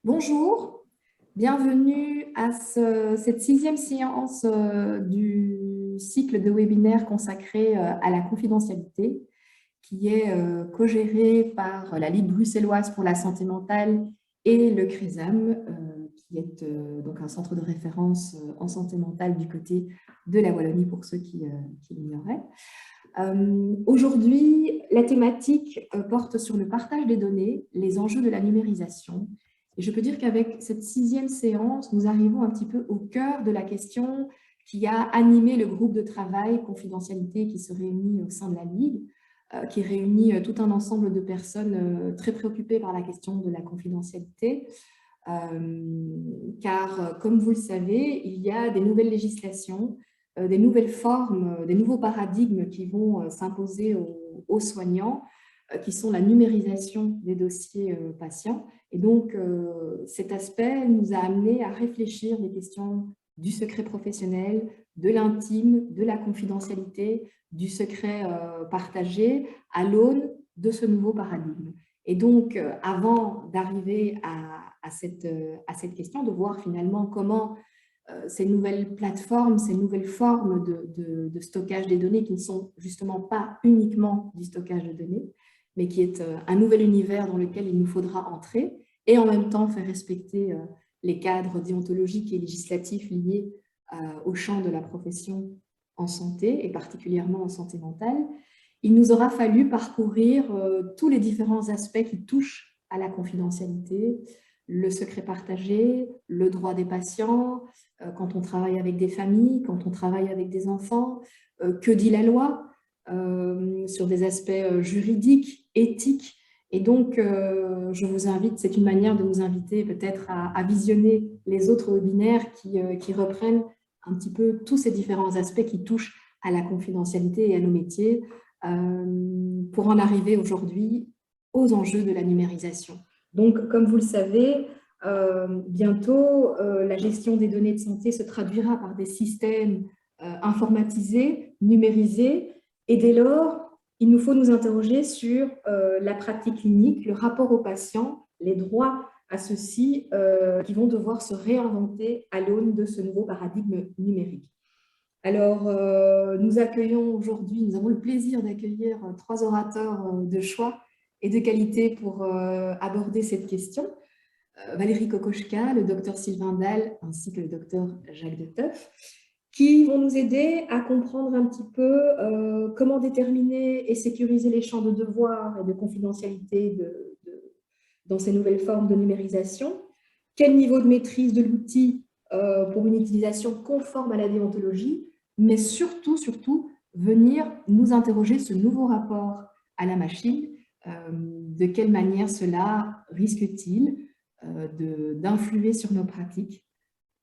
Bonjour, bienvenue à cette sixième séance du cycle de webinaires consacré à la confidentialité qui est co-géré par la Ligue bruxelloise pour la santé mentale et le CRISAM, qui est donc un centre de référence en santé mentale du côté de la Wallonie pour ceux qui l'ignoraient. Aujourd'hui, la thématique porte sur le partage des données, les enjeux de la numérisation. Et je peux dire qu'avec cette sixième séance, nous arrivons un petit peu au cœur de la question qui a animé le groupe de travail confidentialité qui se réunit au sein de la Ligue, qui réunit tout un ensemble de personnes très préoccupées par la question de la confidentialité. Car, comme vous le savez, il y a des nouvelles législations, des nouvelles formes, des nouveaux paradigmes qui vont s'imposer aux soignants, qui sont la numérisation des dossiers patients. Et donc, cet aspect nous a amené à réfléchir les questions du secret professionnel, de l'intime, de la confidentialité, du secret partagé à l'aune de ce nouveau paradigme. Et donc, avant d'arriver à cette question, de voir finalement comment ces nouvelles plateformes, ces nouvelles formes de stockage des données qui ne sont justement pas uniquement du stockage de données, mais qui est un nouvel univers dans lequel il nous faudra entrer et en même temps faire respecter les cadres déontologiques et législatifs liés au champ de la profession en santé et particulièrement en santé mentale. Il nous aura fallu parcourir tous les différents aspects qui touchent à la confidentialité, le secret partagé, le droit des patients, quand on travaille avec des familles, quand on travaille avec des enfants, que dit la loi sur des aspects juridiques, éthiques. Et donc, je vous invite, c'est une manière de vous inviter peut-être à visionner les autres webinaires qui reprennent un petit peu tous ces différents aspects qui touchent à la confidentialité et à nos métiers pour en arriver aujourd'hui aux enjeux de la numérisation. Donc, comme vous le savez, bientôt, la gestion des données de santé se traduira par des systèmes informatisés, numérisés, et dès lors, il nous faut nous interroger sur la pratique clinique, le rapport aux patients, les droits à ceux-ci qui vont devoir se réinventer à l'aune de ce nouveau paradigme numérique. Alors, nous accueillons aujourd'hui, nous avons le plaisir d'accueillir trois orateurs de choix et de qualité pour aborder cette question. Valérie Kokoschka, le docteur Sylvain Dalle, ainsi que le docteur Jacques de Teuf, qui vont nous aider à comprendre un petit peu comment déterminer et sécuriser les champs de devoir et de confidentialité dans ces nouvelles formes de numérisation, quel niveau de maîtrise de l'outil pour une utilisation conforme à la déontologie, mais surtout, venir nous interroger ce nouveau rapport à la machine, de quelle manière cela risque-t-il d'influer sur nos pratiques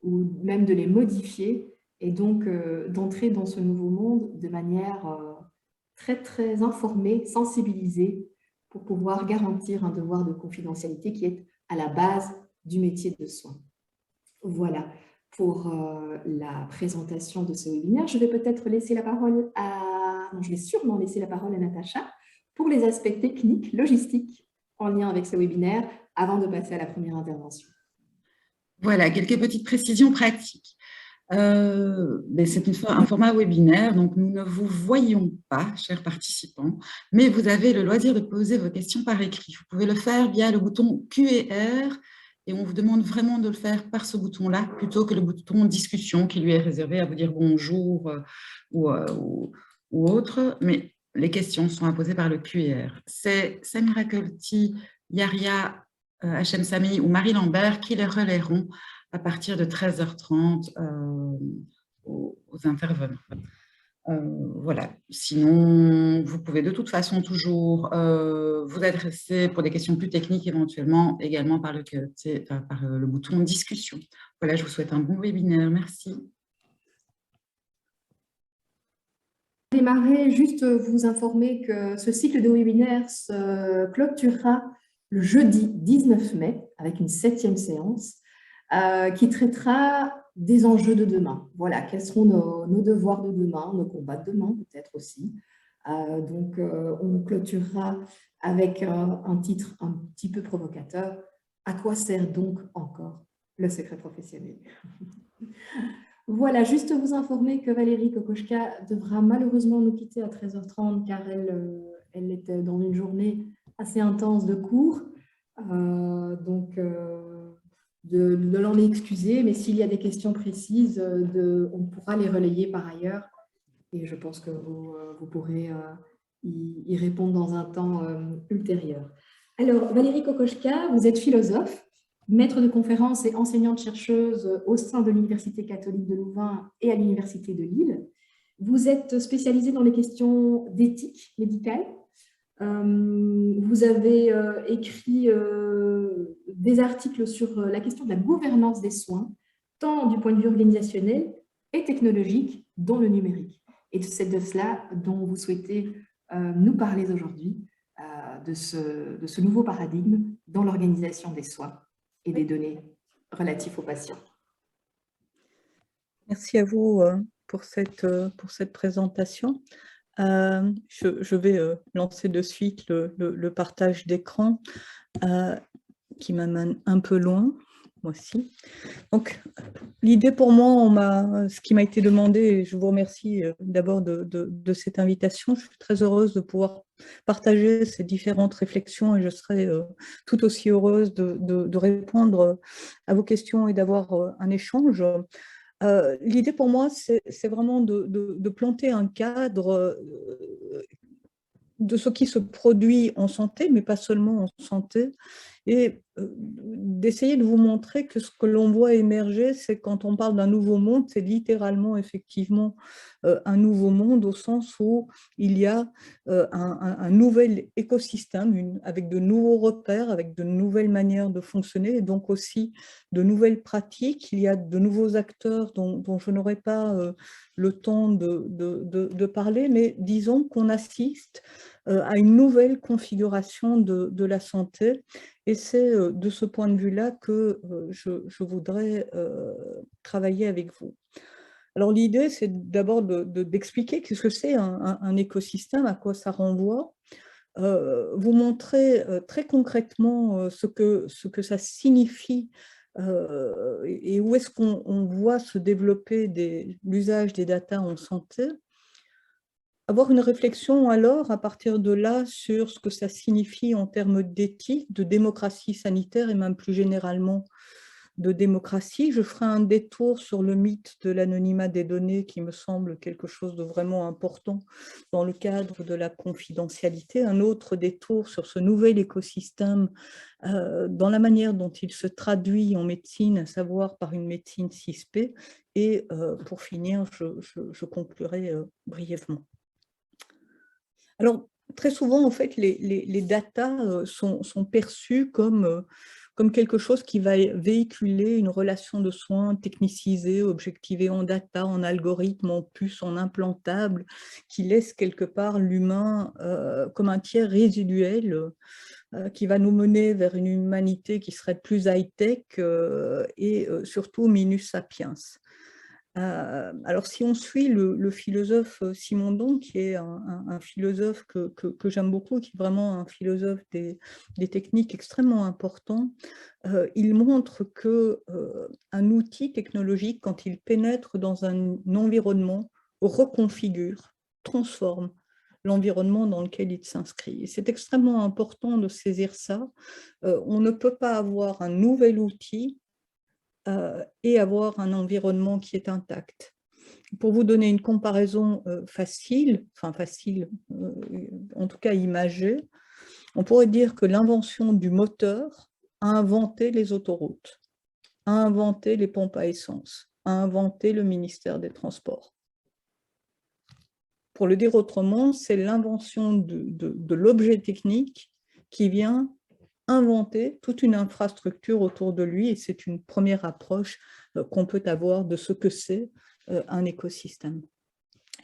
ou même de les modifier et donc d'entrer dans ce nouveau monde de manière très informée, sensibilisée pour pouvoir garantir un devoir de confidentialité qui est à la base du métier de soin. Voilà pour la présentation de ce webinaire. Je vais peut-être laisser la parole à... Non, je vais sûrement laisser la parole à Natacha pour les aspects techniques, logistiques en lien avec ce webinaire avant de passer à la première intervention. Voilà, quelques petites précisions pratiques. C'est un format webinaire, donc nous ne vous voyons pas, chers participants, mais vous avez le loisir de poser vos questions par écrit. Vous pouvez le faire via le bouton Q&R et on vous demande vraiment de le faire par ce bouton-là plutôt que le bouton discussion qui lui est réservé à vous dire bonjour ou autre, mais les questions sont à poser par le Q&R. C'est Samira Kolti, Yaria Hachem Sami ou Marie Lambert qui les relayeront à partir de 13h30 aux intervenants. Voilà. Sinon, vous pouvez de toute façon toujours vous adresser pour des questions plus techniques éventuellement également par le bouton discussion. Voilà, je vous souhaite un bon webinaire. Merci. Démarrer, juste vous informer que ce cycle de webinaires se clôturera le jeudi 19 mai avec une 7e séance qui traitera des enjeux de demain. Voilà, quels seront nos devoirs de demain, nos combats de demain peut-être aussi. Donc, on clôturera avec un titre un petit peu provocateur, À quoi sert donc encore le secret professionnel? Voilà, juste vous informer que Valérie Kokoschka devra malheureusement nous quitter à 13h30 car elle était dans une journée assez intense de cours. Donc, de l'en excuser, mais s'il y a des questions précises, on pourra les relayer par ailleurs et je pense que vous pourrez y répondre dans un temps ultérieur. Alors, Valérie Kokoschka, vous êtes philosophe, maître de conférences et enseignante-chercheuse au sein de l'Université catholique de Louvain et à l'Université de Lille. Vous êtes spécialisée dans les questions d'éthique médicale. Vous avez écrit des articles sur la question de la gouvernance des soins, tant du point de vue organisationnel et technologique, dont le numérique. Et c'est de cela dont vous souhaitez nous parler aujourd'hui, de ce nouveau paradigme dans l'organisation des soins et des données relatives aux patients. Merci à vous pour cette présentation. Je vais lancer de suite le partage d'écran qui m'amène un peu loin, moi aussi. Donc, l'idée pour moi, ce qui m'a été demandé, et je vous remercie d'abord de cette invitation. Je suis très heureuse de pouvoir partager ces différentes réflexions et je serai tout aussi heureuse de répondre à vos questions et d'avoir un échange. L'idée pour moi, c'est vraiment de planter un cadre de ce qui se produit en santé, mais pas seulement en santé, et d'essayer de vous montrer que ce que l'on voit émerger, c'est quand on parle d'un nouveau monde, c'est littéralement, effectivement, un nouveau monde au sens où il y a un nouvel écosystème avec de nouveaux repères, avec de nouvelles manières de fonctionner, et donc aussi de nouvelles pratiques. Il y a de nouveaux acteurs dont je n'aurai pas le temps de parler, mais disons qu'on assiste à une nouvelle configuration de la santé. Et c'est de ce point de vue-là que je voudrais travailler avec vous. Alors l'idée, c'est d'abord d'expliquer qu'est-ce que c'est un écosystème, à quoi ça renvoie, vous montrer très concrètement ce que ça signifie et où est-ce qu'on voit se développer l'usage des data en santé. Avoir une réflexion alors, à partir de là, sur ce que ça signifie en termes d'éthique, de démocratie sanitaire et même plus généralement de démocratie. Je ferai un détour sur le mythe de l'anonymat des données qui me semble quelque chose de vraiment important dans le cadre de la confidentialité. Un autre détour sur ce nouvel écosystème dans la manière dont il se traduit en médecine, à savoir par une médecine 6P. Et pour finir, je conclurai brièvement. Alors, très souvent, en fait, les datas sont perçues comme quelque chose qui va véhiculer une relation de soins technicisée, objectivée en data, en algorithme, en puce, en implantable, qui laisse quelque part l'humain comme un tiers résiduel qui va nous mener vers une humanité qui serait plus high-tech et surtout minus sapiens. Alors, si on suit le philosophe Simondon, qui est un philosophe que j'aime beaucoup, qui est vraiment un philosophe des techniques extrêmement important, il montre qu'un outil technologique, quand il pénètre dans un environnement, reconfigure, transforme l'environnement dans lequel il s'inscrit. Et c'est extrêmement important de saisir ça. On ne peut pas avoir un nouvel outil et avoir un environnement qui est intact. Pour vous donner une comparaison facile, en tout cas imagée, on pourrait dire que l'invention du moteur a inventé les autoroutes, a inventé les pompes à essence, a inventé le ministère des Transports. Pour le dire autrement, c'est l'invention de l'objet technique qui vient inventer toute une infrastructure autour de lui, et c'est une première approche qu'on peut avoir de ce que c'est un écosystème.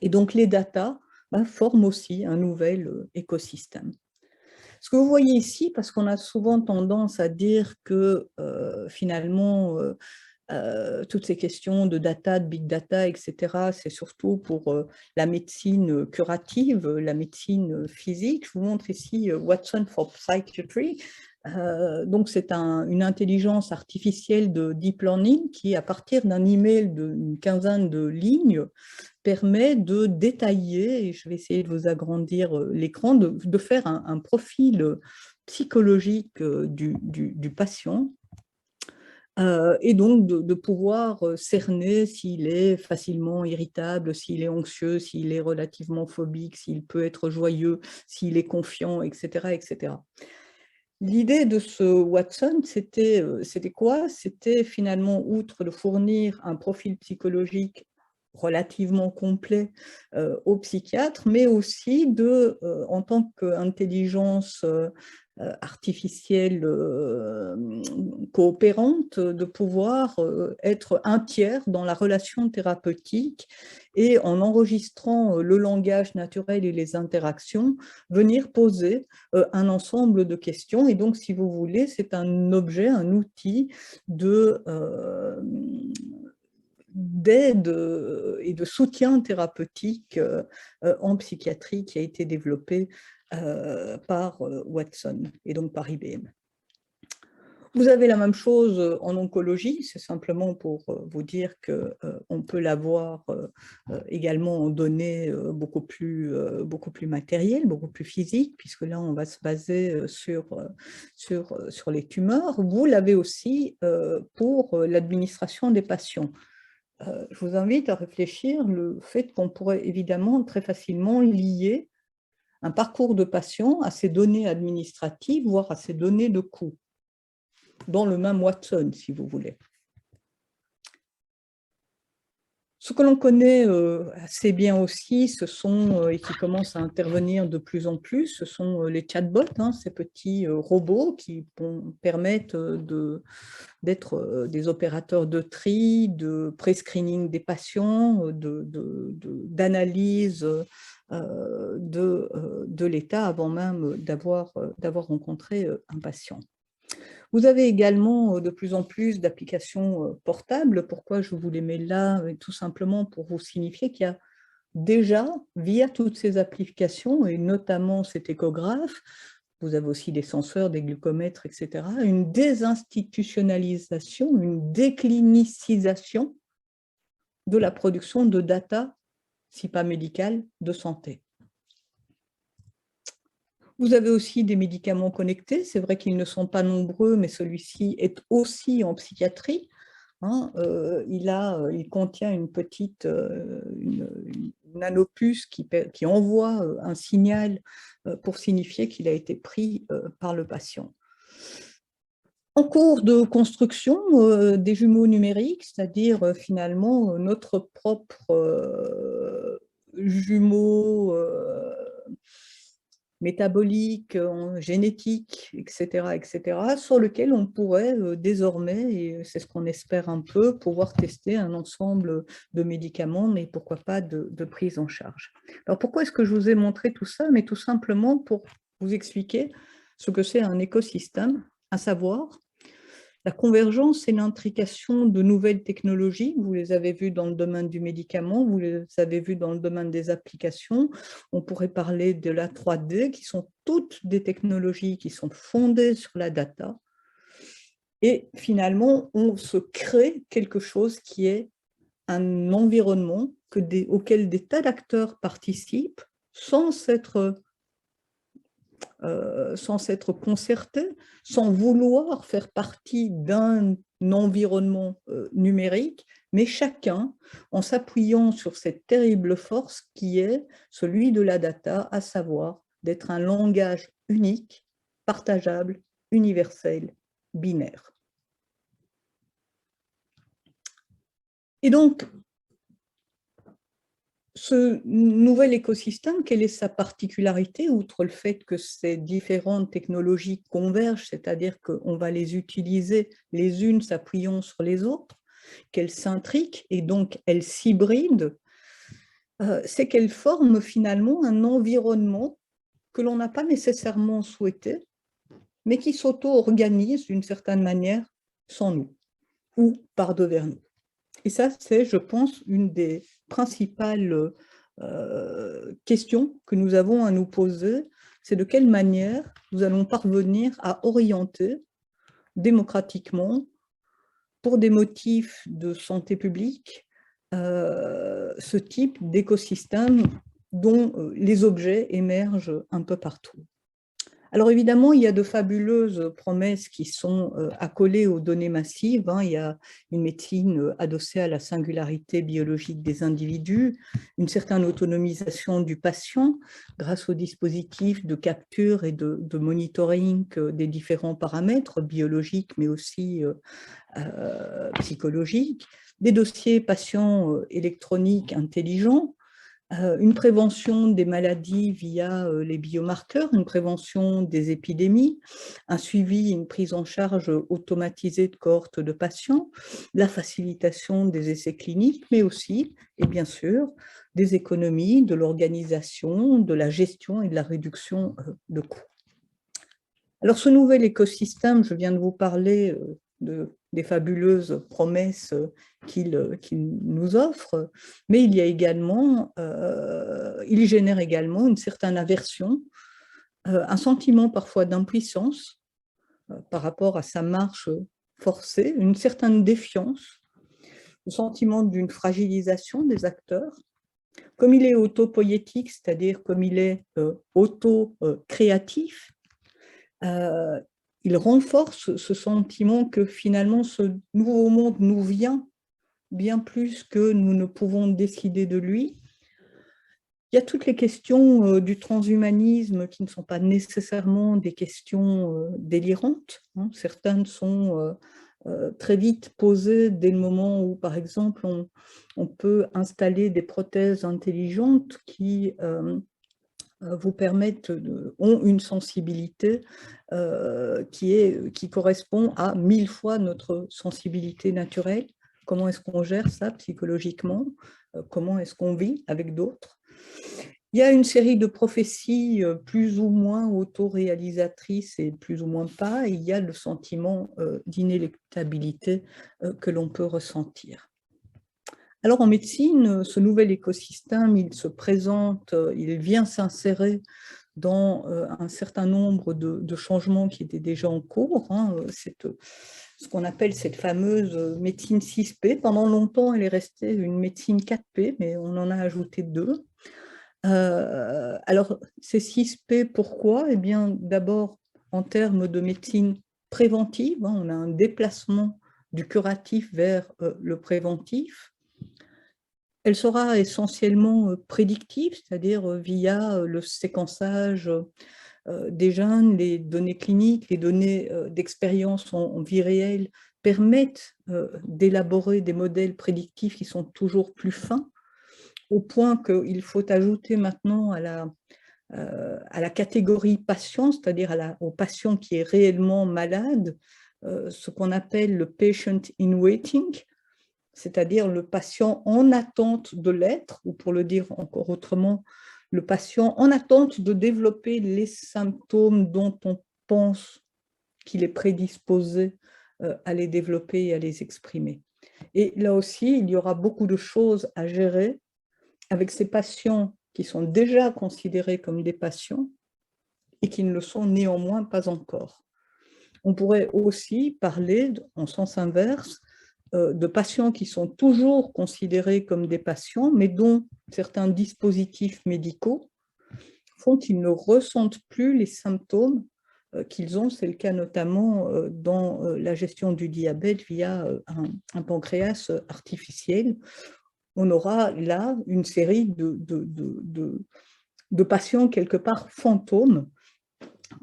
Et donc les data forment aussi un nouvel écosystème. Ce que vous voyez ici, parce qu'on a souvent tendance à dire que finalement toutes ces questions de data, de big data, etc., c'est surtout pour la médecine curative, la médecine physique. Je vous montre ici Watson for Psychiatry, Donc, c'est une intelligence artificielle de deep learning qui, à partir d'un email d'une quinzaine de lignes, permet de détailler, et je vais essayer de vous agrandir l'écran, de faire un profil psychologique du patient, et donc de pouvoir cerner s'il est facilement irritable, s'il est anxieux, s'il est relativement phobique, s'il peut être joyeux, s'il est confiant, etc., etc. L'idée de ce Watson, c'était quoi? C'était finalement, outre de fournir un profil psychologique relativement complet au psychiatre, mais aussi en tant qu'intelligence artificielle coopérante, de pouvoir être un tiers dans la relation thérapeutique et en enregistrant le langage naturel et les interactions, venir poser un ensemble de questions. Et donc, si vous voulez, c'est un objet, un outil d'aide et de soutien thérapeutique en psychiatrie qui a été développé par Watson et donc par IBM. Vous avez la même chose en oncologie, c'est simplement pour vous dire qu'on peut l'avoir également en données beaucoup plus matérielles, beaucoup plus physiques, puisque là, on va se baser sur les tumeurs. Vous l'avez aussi pour l'administration des patients. Je vous invite à réfléchir le fait qu'on pourrait évidemment très facilement lier un parcours de patient à ses données administratives, voire à ses données de coûts, dans le même Watson, si vous voulez. Ce que l'on connaît assez bien aussi, et qui commencent à intervenir de plus en plus, ce sont les chatbots, ces petits robots qui permettent d'être des opérateurs de tri, de pré-screening des patients, d'analyse de l'état avant même d'avoir rencontré un patient. Vous avez également de plus en plus d'applications portables. Pourquoi je vous les mets là? Tout simplement pour vous signifier qu'il y a déjà, via toutes ces applications, et notamment cet échographe, vous avez aussi des senseurs, des glucomètres, etc., une désinstitutionnalisation, une déclinicisation de la production de data, si pas médicale, de santé. Vous avez aussi des médicaments connectés, c'est vrai qu'ils ne sont pas nombreux, mais celui-ci est aussi en psychiatrie. Il contient une petite une nanopuce qui envoie un signal pour signifier qu'il a été pris par le patient. En cours de construction, des jumeaux numériques, c'est-à-dire finalement notre propre jumeau métabolique, génétique, etc., sur lequel on pourrait désormais, et c'est ce qu'on espère un peu, pouvoir tester un ensemble de médicaments, mais pourquoi pas de prise en charge. Alors pourquoi est-ce que je vous ai montré tout ça? Mais tout simplement pour vous expliquer ce que c'est un écosystème, à savoir la convergence et l'intrication de nouvelles technologies. Vous les avez vues dans le domaine du médicament, vous les avez vues dans le domaine des applications. On pourrait parler de la 3D, qui sont toutes des technologies qui sont fondées sur la data. Et finalement, on se crée quelque chose qui est un environnement auquel des tas d'acteurs participent sans s'être concertés, sans vouloir faire partie d'un environnement numérique, mais chacun en s'appuyant sur cette terrible force qui est celui de la data, à savoir d'être un langage unique, partageable, universel, binaire. Et donc, ce nouvel écosystème, quelle est sa particularité, outre le fait que ces différentes technologies convergent, c'est-à-dire qu'on va les utiliser les unes s'appuyant sur les autres, qu'elles s'intriquent et donc elles s'hybrident, c'est qu'elles forment finalement un environnement que l'on n'a pas nécessairement souhaité, mais qui s'auto-organise d'une certaine manière sans nous, ou par-devers nous. Et ça, c'est, je pense, une des principales questions que nous avons à nous poser c'est de quelle manière nous allons parvenir à orienter démocratiquement, pour des motifs de santé publique, ce type d'écosystème dont les objets émergent un peu partout. Alors évidemment, il y a de fabuleuses promesses qui sont accolées aux données massives. Il y a une médecine adossée à la singularité biologique des individus, une certaine autonomisation du patient grâce aux dispositifs de capture et de monitoring des différents paramètres biologiques, mais aussi psychologiques, des dossiers patients électroniques intelligents, une prévention des maladies via les biomarqueurs, une prévention des épidémies, un suivi, une prise en charge automatisée de cohortes de patients, la facilitation des essais cliniques, mais aussi, et bien sûr, des économies, de l'organisation, de la gestion et de la réduction de coûts. Alors, ce nouvel écosystème, je viens de vous parler des fabuleuses promesses qu'il nous offre, mais il génère également une certaine aversion, un sentiment parfois d'impuissance par rapport à sa marche forcée, une certaine défiance, le sentiment d'une fragilisation des acteurs. Comme il est autopoïétique, c'est-à-dire comme il est auto-créatif, il renforce ce sentiment que finalement ce nouveau monde nous vient bien plus que nous ne pouvons décider de lui. Il y a toutes les questions du transhumanisme qui ne sont pas nécessairement des questions délirantes. Certaines sont très vite posées dès le moment où, par exemple, on peut installer des prothèses intelligentes qui vous permettent, ont une sensibilité qui correspond à 1000 fois notre sensibilité naturelle. Comment est-ce qu'on gère ça psychologiquement? Comment est-ce qu'on vit avec d'autres? Il y a une série de prophéties plus ou moins autoréalisatrices et plus ou moins pas. Et il y a le sentiment d'inéluctabilité que l'on peut ressentir. Alors en médecine, ce nouvel écosystème, il se présente, il vient s'insérer dans un certain nombre de changements qui étaient déjà en cours. Ce qu'on appelle cette fameuse médecine 6P. Pendant longtemps, elle est restée une médecine 4P, mais on en a ajouté 2. Alors, ces 6P, pourquoi? Eh bien, d'abord, en termes de médecine préventive, on a un déplacement du curatif vers le préventif. Elle sera essentiellement prédictive, c'est-à-dire via le séquençage des gènes, les données cliniques, les données d'expérience en vie réelle permettent d'élaborer des modèles prédictifs qui sont toujours plus fins, au point qu'il faut ajouter maintenant à la catégorie patient, c'est-à-dire au patient qui est réellement malade, ce qu'on appelle le patient in waiting, c'est-à-dire le patient en attente de l'être, ou pour le dire encore autrement, le patient en attente de développer les symptômes dont on pense qu'il est prédisposé à les développer et à les exprimer. Et là aussi, il y aura beaucoup de choses à gérer avec ces patients qui sont déjà considérés comme des patients et qui ne le sont néanmoins pas encore. On pourrait aussi parler, en sens inverse, de patients qui sont toujours considérés comme des patients, mais dont certains dispositifs médicaux font qu'ils ne ressentent plus les symptômes qu'ils ont. C'est le cas notamment dans la gestion du diabète via un pancréas artificiel. On aura là une série de patients quelque part fantômes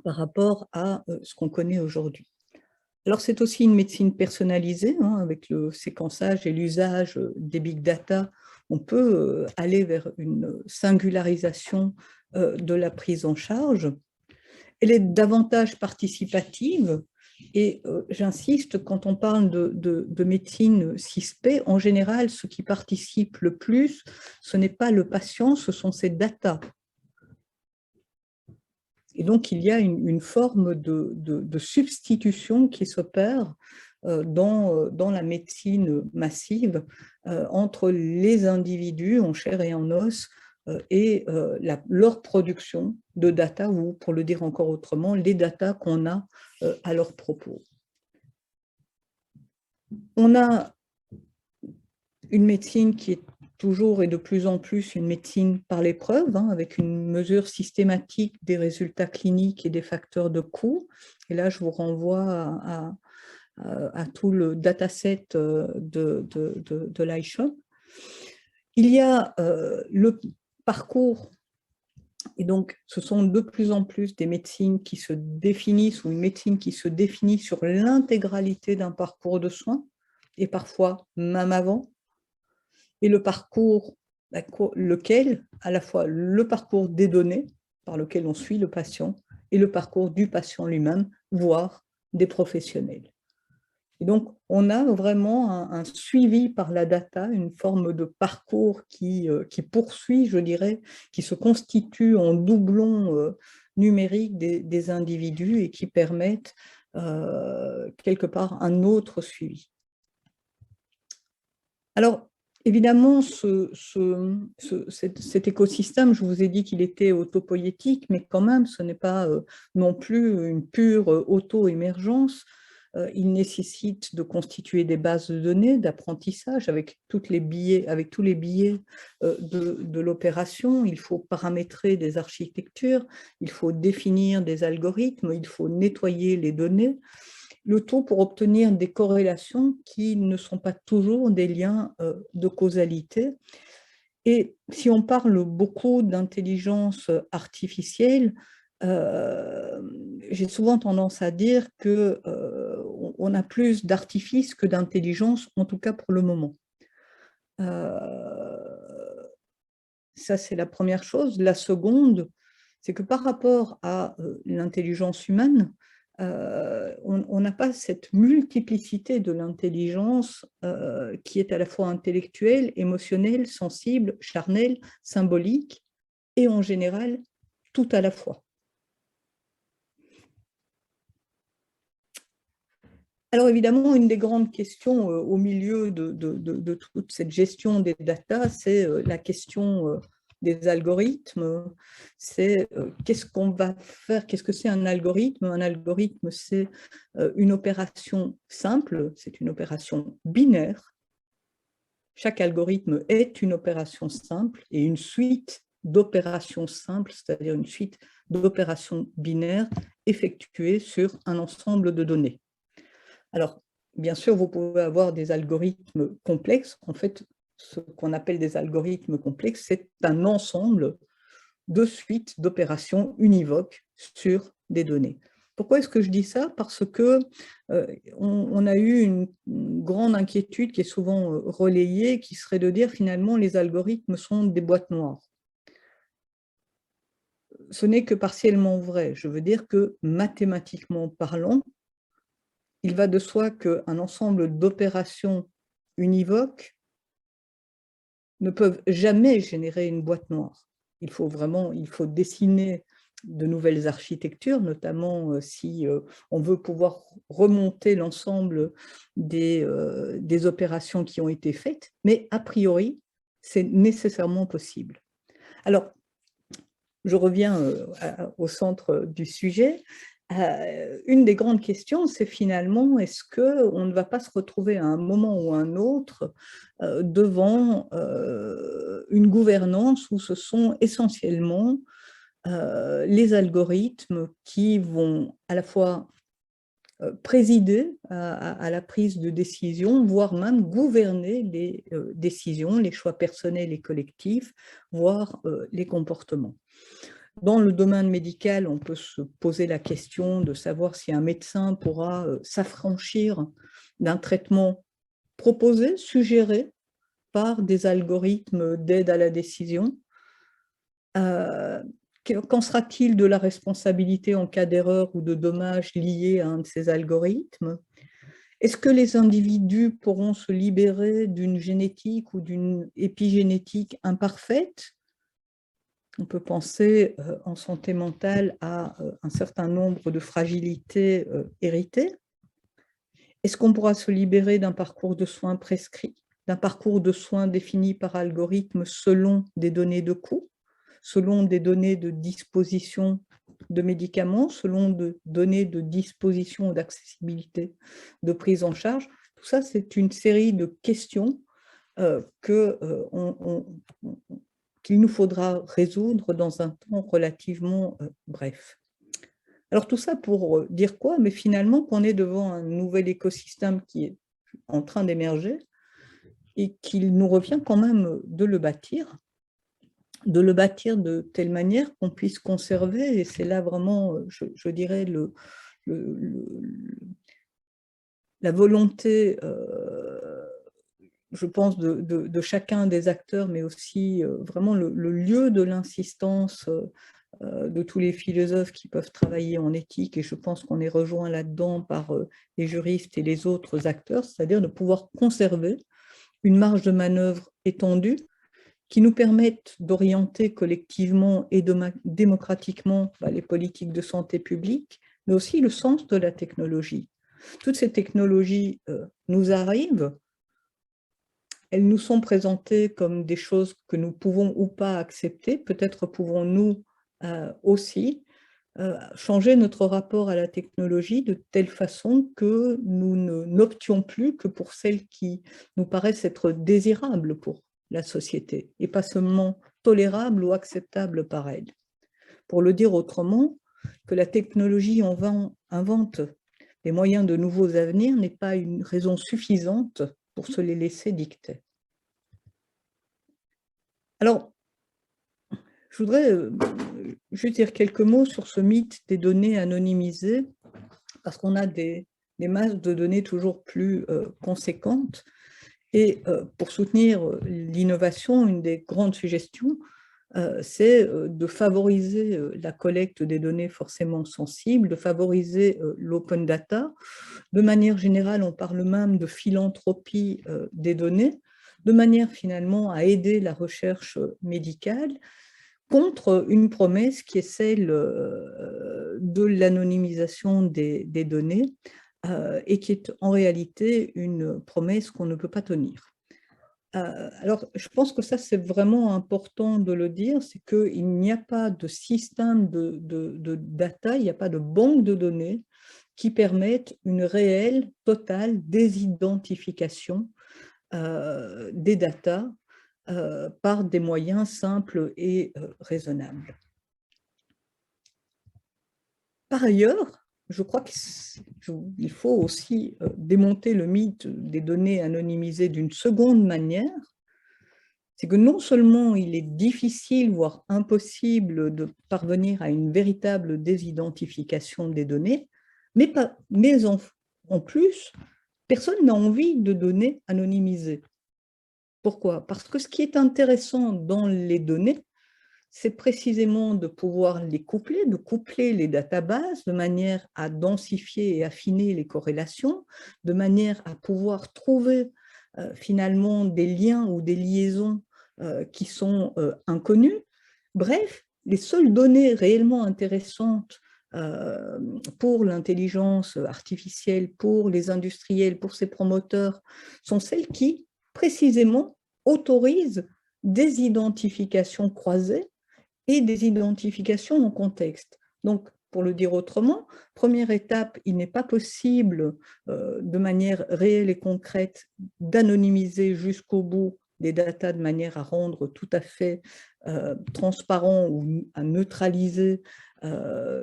par rapport à ce qu'on connaît aujourd'hui. Alors, c'est aussi une médecine personnalisée, avec le séquençage et l'usage des big data. On peut aller vers une singularisation de la prise en charge. Elle est davantage participative et j'insiste, quand on parle de médecine 6P, en général, ce qui participe le plus, ce n'est pas le patient, ce sont ses data. Et donc, il y a une forme de substitution qui s'opère dans la médecine massive entre les individus en chair et en os et leur production de data, ou pour le dire encore autrement, les data qu'on a à leur propos. On a une médecine qui est toujours et de plus en plus une médecine par l'épreuve, avec une mesure systématique des résultats cliniques et des facteurs de coût. Et là, je vous renvoie à tout le dataset de l'ISHOP. Il y a le parcours, et donc ce sont de plus en plus des médecines qui se définissent, ou une médecine qui se définit sur l'intégralité d'un parcours de soins, et parfois même avant. Et le parcours, lequel, à la fois le parcours des données, par lequel on suit le patient, et le parcours du patient lui-même, voire des professionnels. Et donc, on a vraiment un suivi par la data, une forme de parcours qui poursuit, je dirais, qui se constitue en doublon numérique des individus et qui permettent quelque part un autre suivi. Alors, évidemment, cet écosystème, je vous ai dit qu'il était autopoïétique, mais quand même, ce n'est pas non plus une pure auto-émergence. Il nécessite de constituer des bases de données d'apprentissage avec tous les biais de l'opération. Il faut paramétrer des architectures, il faut définir des algorithmes, il faut nettoyer les données. Le tout pour obtenir des corrélations qui ne sont pas toujours des liens de causalité. Et si on parle beaucoup d'intelligence artificielle, j'ai souvent tendance à dire qu'on a plus d'artifice que d'intelligence, en tout cas pour le moment. Ça, c'est la première chose. La seconde, c'est que par rapport à l'intelligence humaine, on n'a pas cette multiplicité de l'intelligence qui est à la fois intellectuelle, émotionnelle, sensible, charnelle, symbolique, et en général, tout à la fois. Alors évidemment, une des grandes questions au milieu de toute cette gestion des data, c'est la question des algorithmes. C'est qu'est-ce qu'on va faire, qu'est-ce que c'est un algorithme? Un algorithme, c'est une opération simple, c'est une opération binaire. Chaque algorithme est une opération simple et une suite d'opérations simples, c'est-à-dire une suite d'opérations binaires effectuées sur un ensemble de données. Alors, bien sûr, vous pouvez avoir des algorithmes complexes. En fait, ce qu'on appelle des algorithmes complexes, c'est un ensemble de suites d'opérations univoques sur des données. Pourquoi est-ce que je dis ça? Parce que on a eu une grande inquiétude qui est souvent relayée, qui serait de dire finalement les algorithmes sont des boîtes noires. Ce n'est que partiellement vrai. Je veux dire que mathématiquement parlant, il va de soi qu'un ensemble d'opérations univoques ne peuvent jamais générer une boîte noire. Il faut dessiner de nouvelles architectures, notamment si on veut pouvoir remonter l'ensemble des opérations qui ont été faites, mais a priori, c'est nécessairement possible. Alors, je reviens au centre du sujet. Une des grandes questions, c'est finalement, est-ce qu'on ne va pas se retrouver à un moment ou à un autre devant une gouvernance où ce sont essentiellement les algorithmes qui vont à la fois présider à la prise de décision, voire même gouverner les décisions, les choix personnels et collectifs, voire les comportements. Dans le domaine médical, on peut se poser la question de savoir si un médecin pourra s'affranchir d'un traitement proposé, suggéré par des algorithmes d'aide à la décision. Qu'en sera-t-il de la responsabilité en cas d'erreur ou de dommage liés à un de ces algorithmes? Est-ce que les individus pourront se libérer d'une génétique ou d'une épigénétique imparfaite? On peut penser en santé mentale à un certain nombre de fragilités héritées. Est-ce qu'on pourra se libérer d'un parcours de soins prescrit, d'un parcours de soins défini par algorithme selon des données de coût? selon des données de disposition de médicaments, selon des données de disposition d'accessibilité, de prise en charge. Tout ça, c'est une série de questions qu'il nous faudra résoudre dans un temps relativement bref. Alors tout ça pour dire quoi? Mais finalement qu'on est devant un nouvel écosystème qui est en train d'émerger et qu'il nous revient quand même de le bâtir de telle manière qu'on puisse conserver, et c'est là vraiment, je dirais, la volonté, je pense, de chacun des acteurs, mais aussi vraiment le lieu de l'insistance de tous les philosophes qui peuvent travailler en éthique, et je pense qu'on est rejoint là-dedans par les juristes et les autres acteurs, c'est-à-dire de pouvoir conserver une marge de manœuvre étendue qui nous permette d'orienter collectivement et démocratiquement les politiques de santé publique, mais aussi le sens de la technologie. Toutes ces technologies nous arrivent, elles nous sont présentées comme des choses que nous pouvons ou pas accepter. Peut-être pouvons-nous aussi changer notre rapport à la technologie de telle façon que nous n'options plus que pour celles qui nous paraissent être désirables pour la société, et pas seulement tolérables ou acceptables par elle. Pour le dire autrement, que la technologie invente des moyens de nouveaux avenirs n'est pas une raison suffisante pour se les laisser dicter. Alors, je voudrais juste dire quelques mots sur ce mythe des données anonymisées, parce qu'on a des masses de données toujours plus conséquentes. Et pour soutenir l'innovation, une des grandes suggestions, c'est de favoriser la collecte des données forcément sensibles, de favoriser l'open data. De manière générale, on parle même de philanthropie des données, de manière finalement à aider la recherche médicale contre une promesse qui est celle de l'anonymisation des données, et qui est en réalité une promesse qu'on ne peut pas tenir. Alors, je pense que ça, c'est vraiment important de le dire, c'est qu'il n'y a pas de système de data, il n'y a pas de banque de données qui permettent une réelle, totale désidentification des data par des moyens simples et raisonnables. Par ailleurs, je crois qu'il faut aussi démonter le mythe des données anonymisées d'une seconde manière. C'est que non seulement il est difficile, voire impossible, de parvenir à une véritable désidentification des données, mais en plus, personne n'a envie de données anonymisées. Pourquoi? Parce que ce qui est intéressant dans les données, c'est précisément de pouvoir les coupler, de coupler les databases de manière à densifier et affiner les corrélations, de manière à pouvoir trouver finalement des liens ou des liaisons qui sont inconnues. Bref, les seules données réellement intéressantes pour l'intelligence artificielle, pour les industriels, pour ses promoteurs, sont celles qui, précisément, autorisent des identifications croisées et des identifications en contexte. Donc, pour le dire autrement, première étape, il n'est pas possible de manière réelle et concrète d'anonymiser jusqu'au bout des datas de manière à rendre tout à fait transparent ou à neutraliser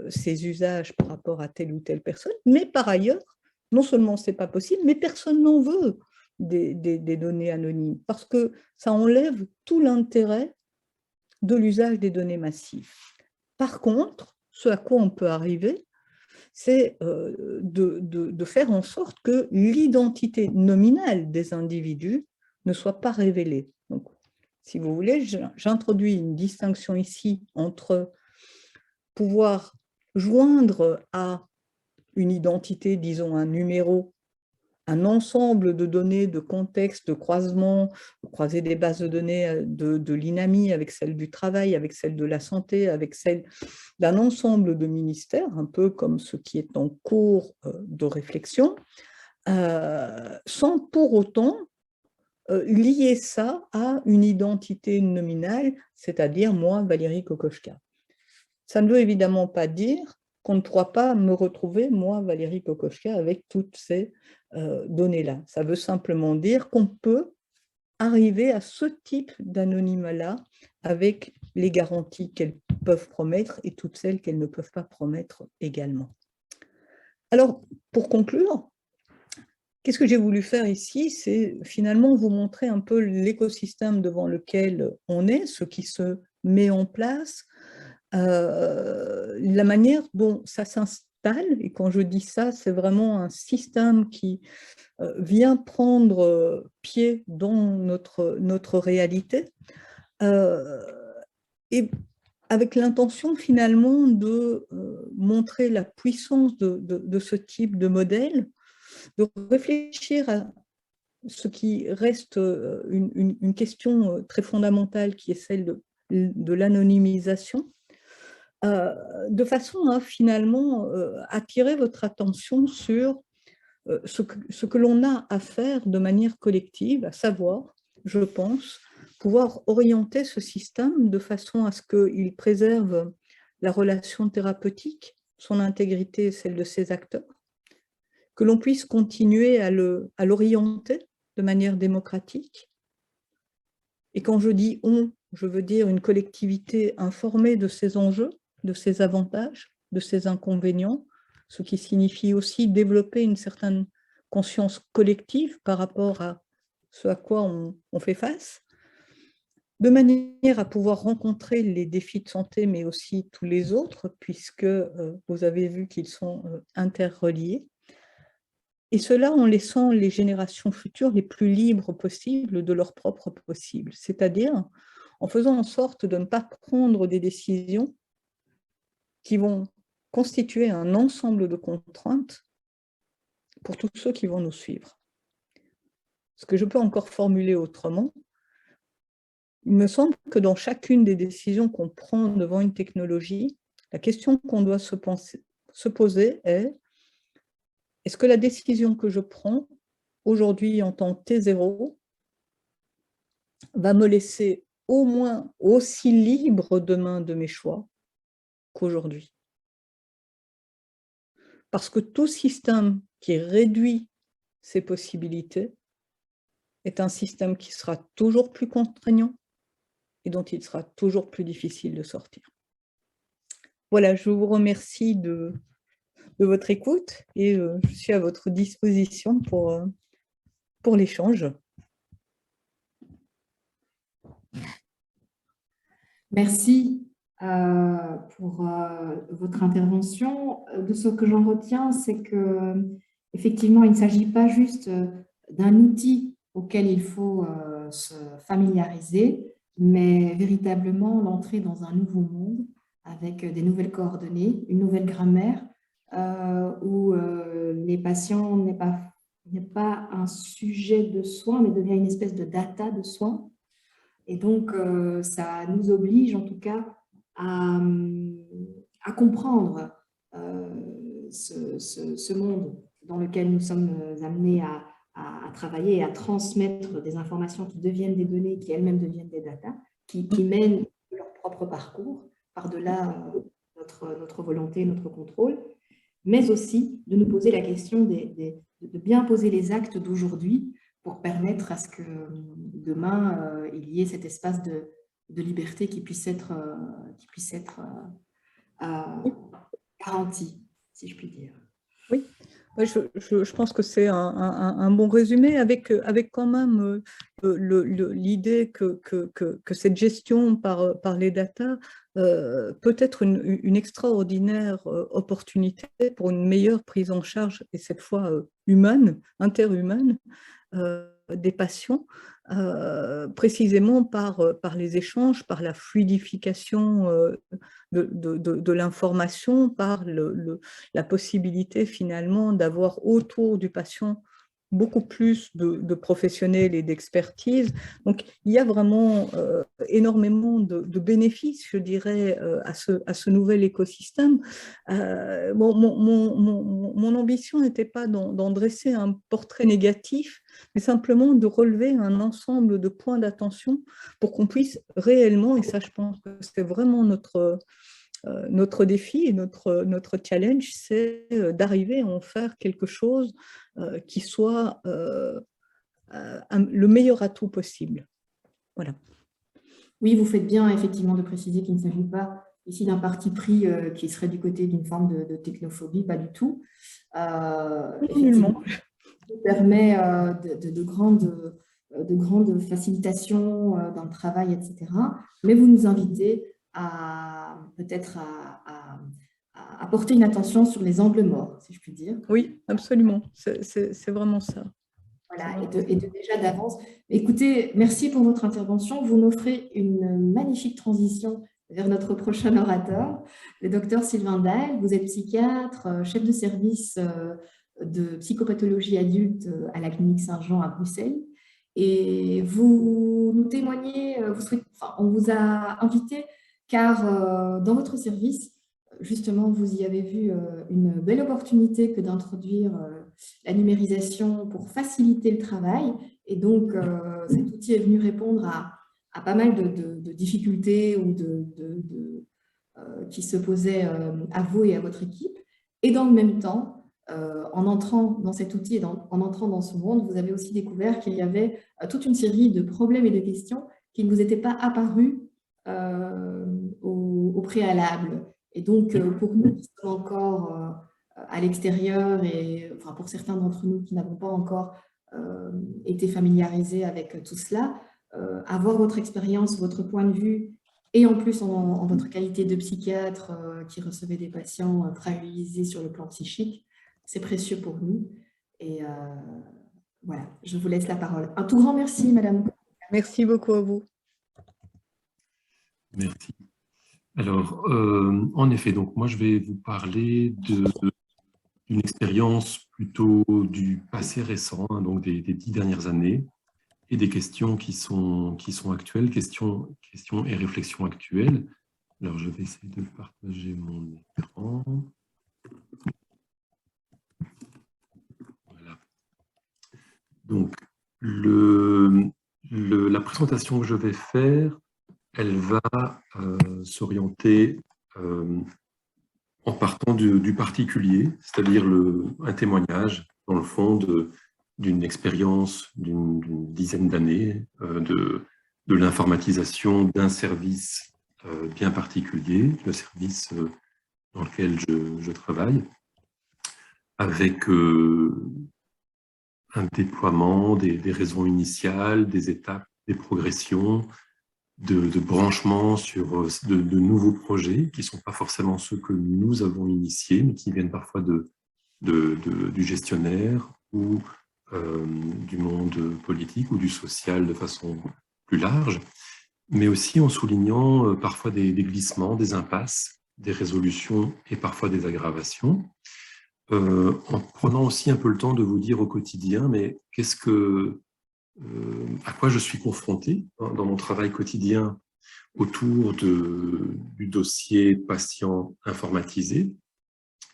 ces usages par rapport à telle ou telle personne. Mais par ailleurs, non seulement ce n'est pas possible, mais personne n'en veut des données anonymes, parce que ça enlève tout l'intérêt de l'usage des données massives. Par contre, ce à quoi on peut arriver, c'est de faire en sorte que l'identité nominale des individus ne soit pas révélée. Donc, si vous voulez, j'introduis une distinction ici entre pouvoir joindre à une identité, disons un numéro, un ensemble de données, de contextes, de croisements, croiser des bases de données de l'INAMI avec celles du travail, avec celles de la santé, avec celles d'un ensemble de ministères, un peu comme ce qui est en cours de réflexion, sans pour autant lier ça à une identité nominale, c'est-à-dire moi, Valérie Kokoschka. Ça ne veut évidemment pas dire qu'on ne pourra pas me retrouver, moi, Valérie Kokoschka, avec toutes ces données-là. Ça veut simplement dire qu'on peut arriver à ce type d'anonymat-là avec les garanties qu'elles peuvent promettre et toutes celles qu'elles ne peuvent pas promettre également. Alors, pour conclure, qu'est-ce que j'ai voulu faire ici? C'est finalement vous montrer un peu l'écosystème devant lequel on est, ce qui se met en place, la manière dont ça s'installe. Et quand je dis ça, c'est vraiment un système qui vient prendre pied dans notre réalité. Et avec l'intention finalement de montrer la puissance de ce type de modèle, de réfléchir à ce qui reste une question très fondamentale qui est celle de l'anonymisation, de façon à finalement attirer votre attention sur ce que l'on a à faire de manière collective, à savoir, je pense, pouvoir orienter ce système de façon à ce qu'il préserve la relation thérapeutique, son intégrité et celle de ses acteurs, que l'on puisse continuer à l'orienter de manière démocratique. Et quand je dis « on », je veux dire une collectivité informée de ses enjeux, de ses avantages, de ses inconvénients, ce qui signifie aussi développer une certaine conscience collective par rapport à ce à quoi on fait face, de manière à pouvoir rencontrer les défis de santé, mais aussi tous les autres, puisque vous avez vu qu'ils sont interreliés. Et cela en laissant les générations futures les plus libres possibles de leur propre possible, c'est-à-dire en faisant en sorte de ne pas prendre des décisions qui vont constituer un ensemble de contraintes pour tous ceux qui vont nous suivre. Ce que je peux encore formuler autrement, il me semble que dans chacune des décisions qu'on prend devant une technologie, la question qu'on doit se poser est: est-ce que la décision que je prends aujourd'hui en tant que T0 va me laisser au moins aussi libre demain de mes choix qu'aujourd'hui? Parce que tout système qui réduit ces possibilités est un système qui sera toujours plus contraignant et dont il sera toujours plus difficile de sortir. Voilà, je vous remercie de votre écoute et je suis à votre disposition pour l'échange. Merci pour votre intervention. De ce que j'en retiens, c'est que effectivement, il ne s'agit pas juste d'un outil auquel il faut se familiariser, mais véritablement l'entrée dans un nouveau monde avec des nouvelles coordonnées, une nouvelle grammaire, où les patients n'est pas un sujet de soin, mais devient une espèce de data de soins. Et donc, ça nous oblige en tout cas à comprendre ce monde dans lequel nous sommes amenés à travailler et à transmettre des informations qui deviennent des données, qui elles-mêmes deviennent des datas, qui mènent leur propre parcours par-delà notre volonté, notre contrôle, mais aussi de nous poser la question de bien poser les actes d'aujourd'hui pour permettre à ce que demain, il y ait cet espace de liberté qui puisse être garanti, si je puis dire. Oui, je pense que c'est un bon résumé avec quand même l'idée que cette gestion par les data peut être une extraordinaire opportunité pour une meilleure prise en charge, et cette fois humaine, interhumaine, des patients, précisément par les échanges, par la fluidification de l'information, par la possibilité finalement d'avoir autour du patient beaucoup plus de professionnels et d'expertise. Donc, il y a vraiment énormément de bénéfices, je dirais, à ce nouvel écosystème. Mon ambition n'était pas d'en dresser un portrait négatif, mais simplement de relever un ensemble de points d'attention pour qu'on puisse réellement, et ça je pense que c'est vraiment notre défi et notre challenge, c'est d'arriver à en faire quelque chose qui soit le meilleur atout possible. Voilà. Oui, vous faites bien effectivement de préciser qu'il ne s'agit pas ici d'un parti pris qui serait du côté d'une forme de technophobie, pas du tout. Effectivement, ça permet de grandes facilitations dans le travail, etc. Mais vous nous invitez à peut-être à porter une attention sur les angles morts, si je puis dire. Oui, absolument. C'est vraiment ça. Voilà, et déjà d'avance. Écoutez, merci pour votre intervention. Vous m'offrez une magnifique transition vers notre prochain orateur, le docteur Sylvain Dahl. Vous êtes psychiatre, chef de service de psychopathologie adulte à la clinique Saint-Jean à Bruxelles. Et vous nous témoignez, on vous a invité car dans votre service, justement, vous y avez vu une belle opportunité que d'introduire la numérisation pour faciliter le travail. Et donc, cet outil est venu répondre à pas mal de difficultés ou qui se posaient à vous et à votre équipe. Et dans le même temps, en entrant dans cet outil et en entrant dans ce monde, vous avez aussi découvert qu'il y avait toute une série de problèmes et de questions qui ne vous étaient pas apparus au préalable. Et donc, pour nous qui sommes encore à l'extérieur et enfin, pour certains d'entre nous qui n'avons pas encore été familiarisés avec tout cela, avoir votre expérience, votre point de vue, et en plus en votre qualité de psychiatre qui recevait des patients fragilisés sur le plan psychique, c'est précieux pour nous. Et voilà, je vous laisse la parole. Un tout grand merci, madame. Merci beaucoup à vous. Merci. Alors, en effet, donc moi je vais vous parler d'une expérience plutôt du passé récent, hein, donc des 10 dernières années, et des questions qui sont actuelles, questions et réflexions actuelles. Alors, je vais essayer de partager mon écran. Voilà. Donc, la présentation que je vais faire, elle va s'orienter en partant du particulier, c'est-à-dire un témoignage, dans le fond, d'une expérience d'une dizaine d'années de l'informatisation d'un service bien particulier, le service dans lequel je travaille, avec un déploiement des raisons initiales, des étapes, des progressions, de branchements sur de nouveaux projets qui ne sont pas forcément ceux que nous avons initiés, mais qui viennent parfois du gestionnaire ou du monde politique ou du social de façon plus large, mais aussi en soulignant parfois des glissements, des impasses, des résolutions et parfois des aggravations, en prenant aussi un peu le temps de vous dire au quotidien, mais à quoi je suis confronté dans mon travail quotidien autour du dossier patient informatisé,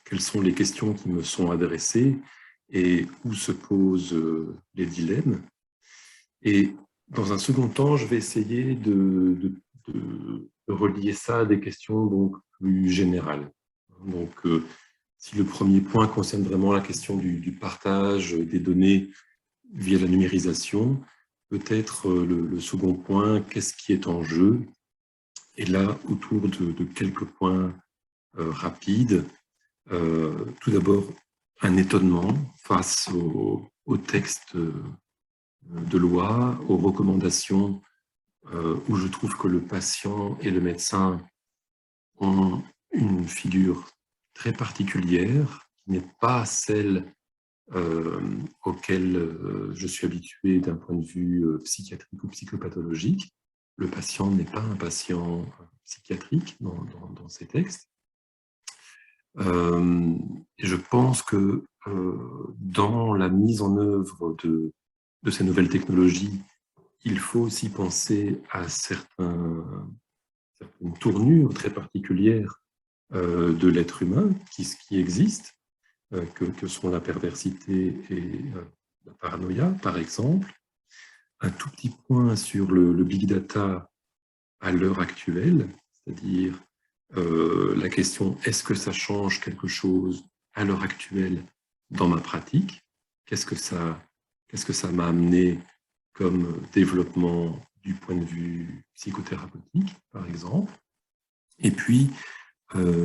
quelles sont les questions qui me sont adressées et où se posent les dilemmes. Et dans un second temps, je vais essayer de relier ça à des questions donc plus générales. Donc, si le premier point concerne vraiment la question du partage des données via la numérisation, peut-être le second point, qu'est-ce qui est en jeu? Et là, autour de quelques points rapides, tout d'abord, un étonnement face au texte de loi, aux recommandations où je trouve que le patient et le médecin ont une figure très particulière, qui n'est pas celle auquel je suis habitué d'un point de vue psychiatrique ou psychopathologique. Le patient n'est pas un patient psychiatrique dans ces textes. Et je pense que dans la mise en œuvre de ces nouvelles technologies, il faut aussi penser à certaines tournures très particulières de l'être humain qui existent, que sont la perversité et la paranoïa, par exemple. Un tout petit point sur le big data à l'heure actuelle, c'est-à-dire la question « est-ce que ça change quelque chose à l'heure actuelle dans ma pratique ?» Qu'est-ce que ça m'a amené comme développement du point de vue psychothérapeutique, par exemple. Et puis,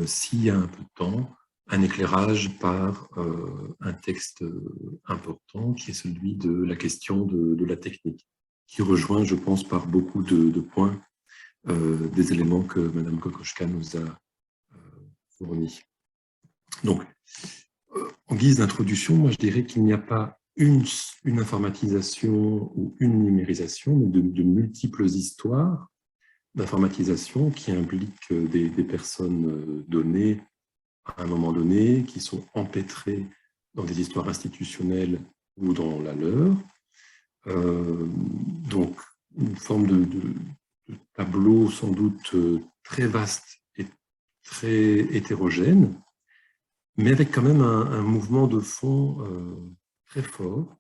s'il y a un peu de temps, un éclairage par un texte important qui est celui de la question de la technique, qui rejoint, je pense, par beaucoup de points des éléments que Mme Kokoschka nous a fournis. Donc, en guise d'introduction, moi je dirais qu'il n'y a pas une informatisation ou une numérisation, mais de multiples histoires d'informatisation qui impliquent des personnes données à un moment donné, qui sont empêtrées dans des histoires institutionnelles ou dans la leur. Donc, une forme de tableau sans doute très vaste et très hétérogène, mais avec quand même un mouvement de fond très fort,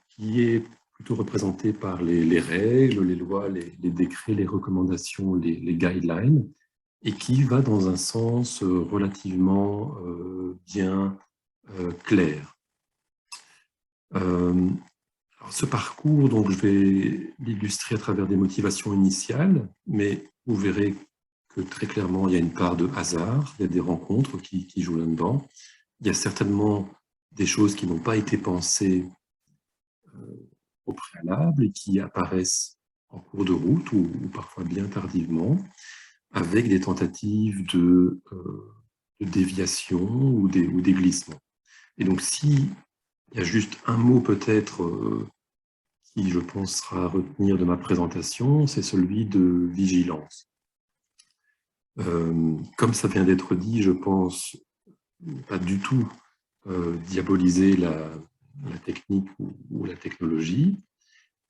qui est plutôt représenté par les règles, les lois, les décrets, les recommandations, les guidelines, et qui va dans un sens relativement bien clair. Alors ce parcours, donc, je vais l'illustrer à travers des motivations initiales, mais vous verrez que très clairement, il y a une part de hasard, il y a des rencontres qui jouent là-dedans. Il y a certainement des choses qui n'ont pas été pensées au préalable et qui apparaissent en cours de route ou parfois bien tardivement, avec des tentatives de déviation ou des glissements. Et donc, s'il y a juste un mot peut-être qui, je pense, sera à retenir de ma présentation, c'est celui de vigilance. Comme ça vient d'être dit, je pense pas du tout diaboliser la technique ou la technologie,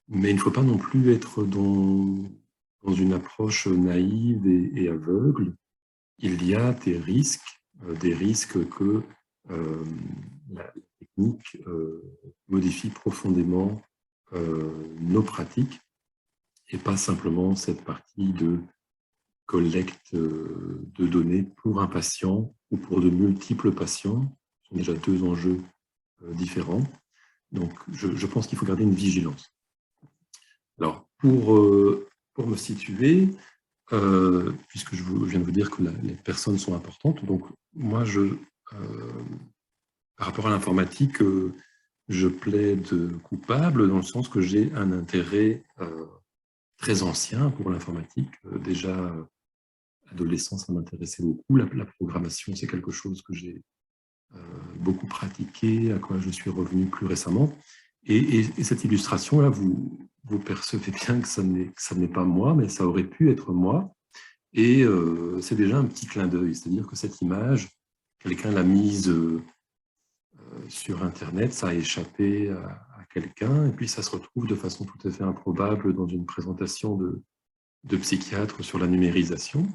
mais il ne faut pas non plus être dans une approche naïve et aveugle. Il y a des risques que la technique modifie profondément nos pratiques et pas simplement cette partie de collecte de données pour un patient ou pour de multiples patients. Ce sont déjà deux enjeux différents. Donc, je pense qu'il faut garder une vigilance. Alors, pour me situer, puisque je viens de vous dire que les personnes sont importantes, donc moi, par rapport à l'informatique, je plaide coupable dans le sens que j'ai un intérêt très ancien pour l'informatique. Déjà, adolescent, ça m'intéressait beaucoup. La programmation, c'est quelque chose que j'ai beaucoup pratiqué, à quoi je suis revenu plus récemment. Et cette illustration-là, vous percevez bien que ça n'est pas moi, mais ça aurait pu être moi. Et c'est déjà un petit clin d'œil, c'est-à-dire que cette image, quelqu'un l'a mise sur Internet, ça a échappé à quelqu'un, et puis ça se retrouve de façon tout à fait improbable dans une présentation de psychiatre sur la numérisation.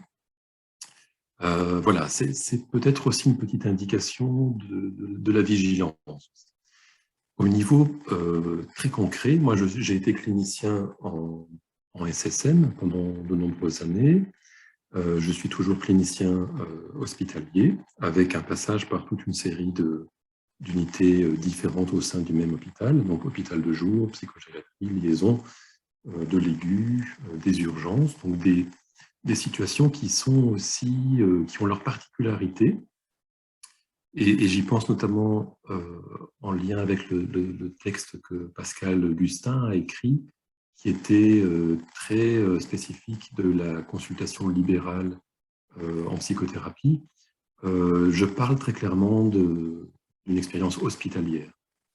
Voilà, c'est peut-être aussi une petite indication de la vigilance. Au niveau très concret, moi j'ai été clinicien en SSM pendant de nombreuses années. Je suis toujours clinicien hospitalier, avec un passage par toute une série d'unités différentes au sein du même hôpital, donc hôpital de jour, psychogériatrie, liaison de l'aigu, des urgences, donc des situations qui sont aussi, qui ont leur particularité. Et j'y pense notamment en lien avec le texte que Pascal Augustin a écrit, qui était très spécifique de la consultation libérale en psychothérapie. Je parle très clairement d'une expérience hospitalière.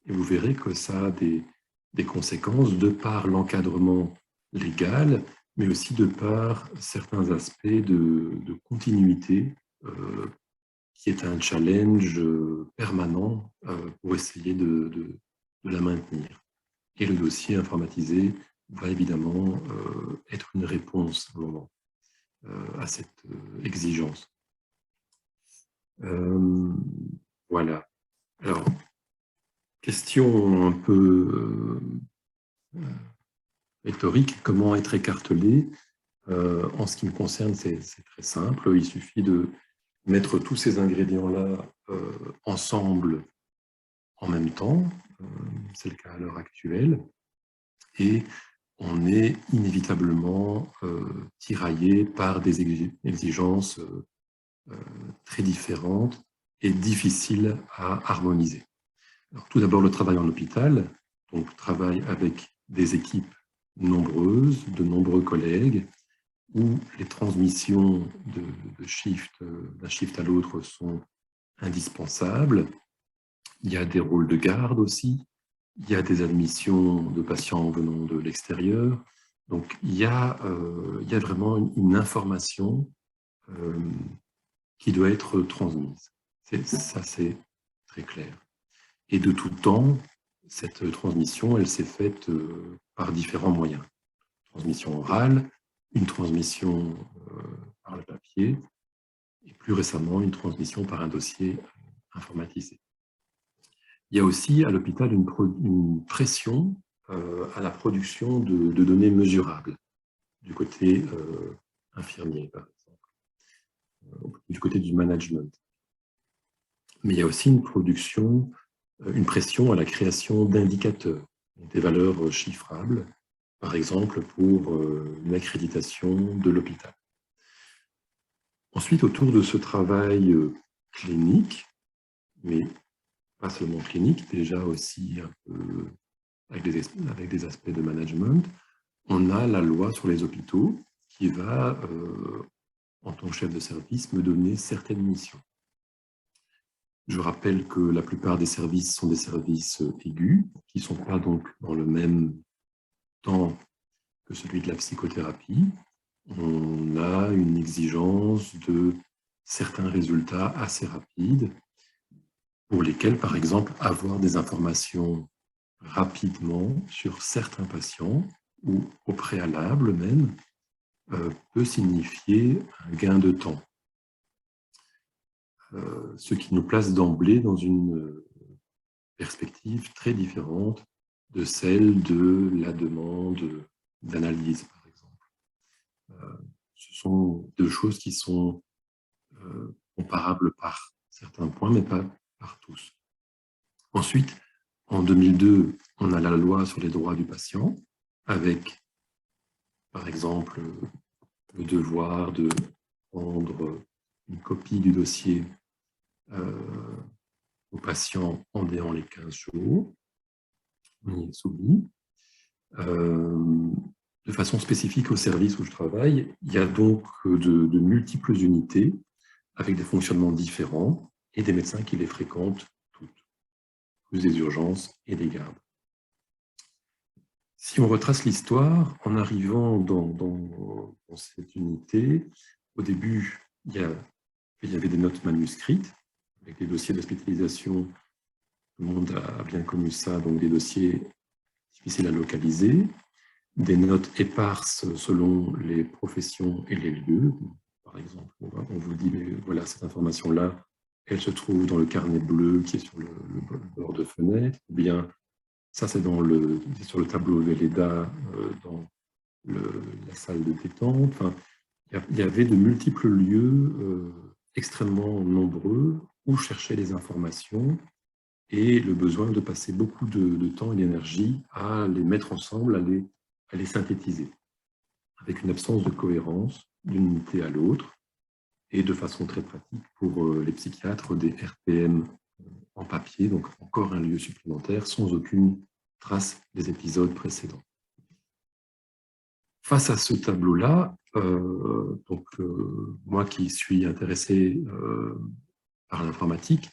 Et vous verrez que ça a des conséquences de par l'encadrement légal, mais aussi de par certains aspects de continuité qui est un challenge permanent pour essayer de la maintenir. Et le dossier informatisé va évidemment être une réponse à un moment à cette exigence. Voilà. Alors, question un peu rhétorique, comment être écartelé? En ce qui me concerne, c'est très simple. Il suffit de mettre tous ces ingrédients-là ensemble en même temps. C'est le cas à l'heure actuelle. Et on est inévitablement tiraillé par des exigences très différentes et difficiles à harmoniser. Alors, tout d'abord, le travail en hôpital, donc travail avec des équipes nombreuses, de nombreux collègues, où les transmissions d'un shift à l'autre sont indispensables. Il y a des rôles de garde aussi, il y a des admissions de patients venant de l'extérieur. Donc, il y a vraiment une information qui doit être transmise. Ça, c'est très clair. Et de tout temps, cette transmission, elle s'est faite par différents moyens. Transmission orale, une transmission par le papier, et plus récemment, une transmission par un dossier informatisé. Il y a aussi à l'hôpital une pression à la production de données mesurables, du côté infirmier, par exemple, du côté du management. Mais il y a aussi une pression à la création d'indicateurs, des valeurs chiffrables, par exemple pour une accréditation de l'hôpital. Ensuite, autour de ce travail clinique, mais pas seulement clinique, déjà aussi un peu avec des aspects de management, on a la loi sur les hôpitaux qui va, en tant que chef de service, me donner certaines missions. Je rappelle que la plupart des services sont des services aigus, qui ne sont pas donc dans le même temps que celui de la psychothérapie. On a une exigence de certains résultats assez rapides, pour lesquels, par exemple, avoir des informations rapidement sur certains patients, ou au préalable même, peut signifier un gain de temps. Ce qui nous place d'emblée dans une perspective très différente de celle de la demande d'analyse, par exemple. Ce sont deux choses qui sont comparables par certains points, mais pas par tous. Ensuite, en 2002, on a la loi sur les droits du patient, avec, par exemple, le devoir de rendre une copie du dossier au patient en déant les 15 jours. On y est soumis. De façon spécifique au service où je travaille, il y a donc de multiples unités avec des fonctionnements différents et des médecins qui les fréquentent toutes, plus des urgences et des gardes. Si on retrace l'histoire, en arrivant dans cette unité, au début, il y avait des notes manuscrites, avec des dossiers d'hospitalisation. Tout le monde a bien connu ça, donc des dossiers difficiles à localiser, des notes éparses selon les professions et les lieux. Par exemple, on vous dit, mais voilà, cette information-là, elle se trouve dans le carnet bleu qui est sur le bord de fenêtre, ou bien ça, c'est sur le tableau Velleda dans la salle de détente. Enfin, il y avait de multiples lieux extrêmement nombreux où chercher les informations et le besoin de passer beaucoup de temps et d'énergie à les mettre ensemble, à les synthétiser, avec une absence de cohérence d'une unité à l'autre et de façon très pratique pour les psychiatres des RPM en papier, donc encore un lieu supplémentaire sans aucune trace des épisodes précédents. Face à ce tableau-là, moi qui suis intéressé par l'informatique,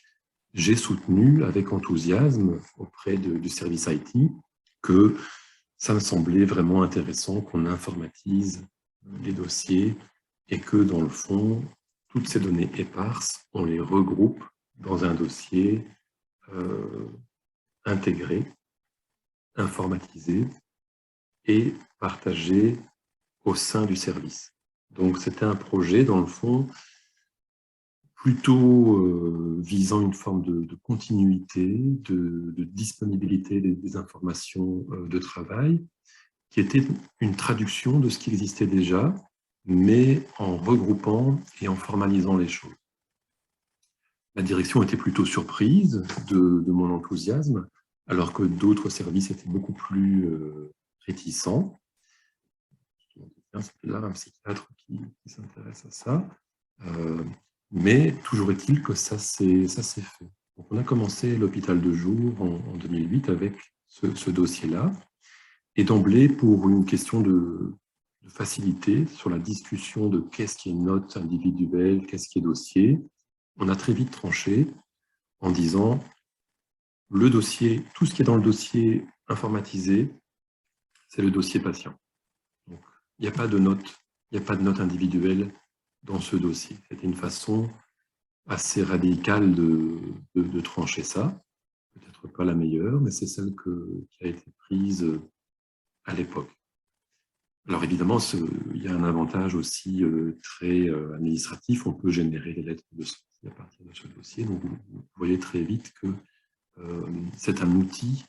j'ai soutenu avec enthousiasme auprès du service IT que ça me semblait vraiment intéressant qu'on informatise les dossiers et que dans le fond, toutes ces données éparses, on les regroupe dans un dossier intégré, informatisé et partagé au sein du service. Donc, c'était un projet, dans le fond, plutôt visant une forme de continuité, de disponibilité des informations de travail, qui était une traduction de ce qui existait déjà, mais en regroupant et en formalisant les choses. La direction était plutôt surprise de mon enthousiasme, alors que d'autres services étaient beaucoup plus réticents. C'est là un psychiatre qui s'intéresse à ça. Mais toujours est-il que ça s'est fait. Donc on a commencé l'hôpital de jour en 2008 avec ce dossier-là. Et d'emblée, pour une question de facilité sur la discussion de qu'est-ce qui est note individuelle, qu'est-ce qui est dossier, on a très vite tranché en disant le dossier, tout ce qui est dans le dossier informatisé, c'est le dossier patient. Donc, il n'y a pas de note individuelle dans ce dossier. C'était une façon assez radicale de trancher ça. Peut-être pas la meilleure, mais c'est celle qui a été prise à l'époque. Alors évidemment, il y a un avantage aussi très administratif. On peut générer les lettres de sortie à partir de ce dossier. Donc vous voyez très vite que c'est un outil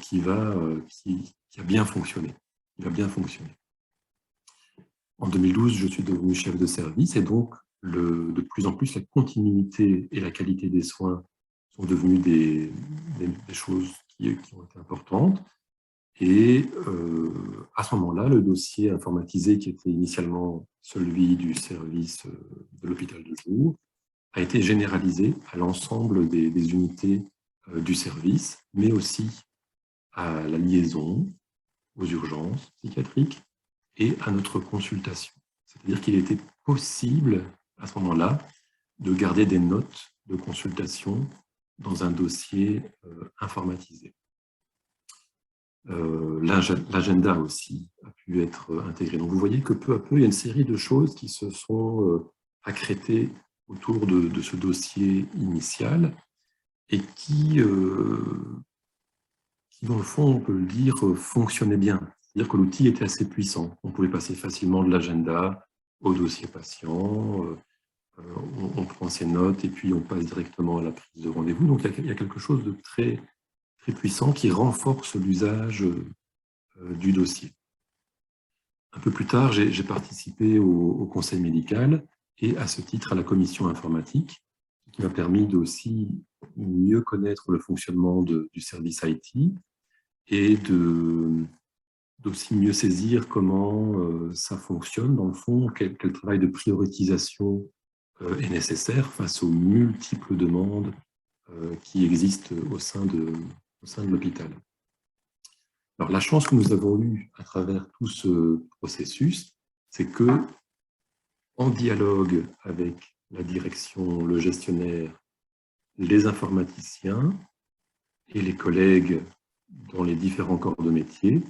qui a bien fonctionné. Il a bien fonctionné. En 2012, je suis devenu chef de service et donc de plus en plus la continuité et la qualité des soins sont devenues des choses qui ont été importantes. Et à ce moment-là, le dossier informatisé qui était initialement celui du service de l'hôpital de jour a été généralisé à l'ensemble des unités du service, mais aussi à la liaison, aux urgences psychiatriques et à notre consultation. C'est-à-dire qu'il était possible à ce moment-là de garder des notes de consultation dans un dossier informatisé. L'agenda aussi a pu être intégré. Donc vous voyez que peu à peu, il y a une série de choses qui se sont accrétées autour de ce dossier initial et qui, dans le fond, on peut le dire, fonctionnait bien. C'est-à-dire que l'outil était assez puissant. On pouvait passer facilement de l'agenda au dossier patient, on prend ses notes et puis on passe directement à la prise de rendez-vous. Donc il y a quelque chose de très puissant qui renforce l'usage du dossier. Un peu plus tard, j'ai participé au conseil médical et à ce titre à la commission informatique, qui m'a permis d'aussi mieux connaître le fonctionnement du service IT et d'aussi mieux saisir comment ça fonctionne, dans le fond, quel travail de priorisation est nécessaire face aux multiples demandes qui existent au sein de l'hôpital. Alors, la chance que nous avons eue à travers tout ce processus, c'est que, en dialogue avec la direction, le gestionnaire, les informaticiens et les collègues dans les différents corps de métier,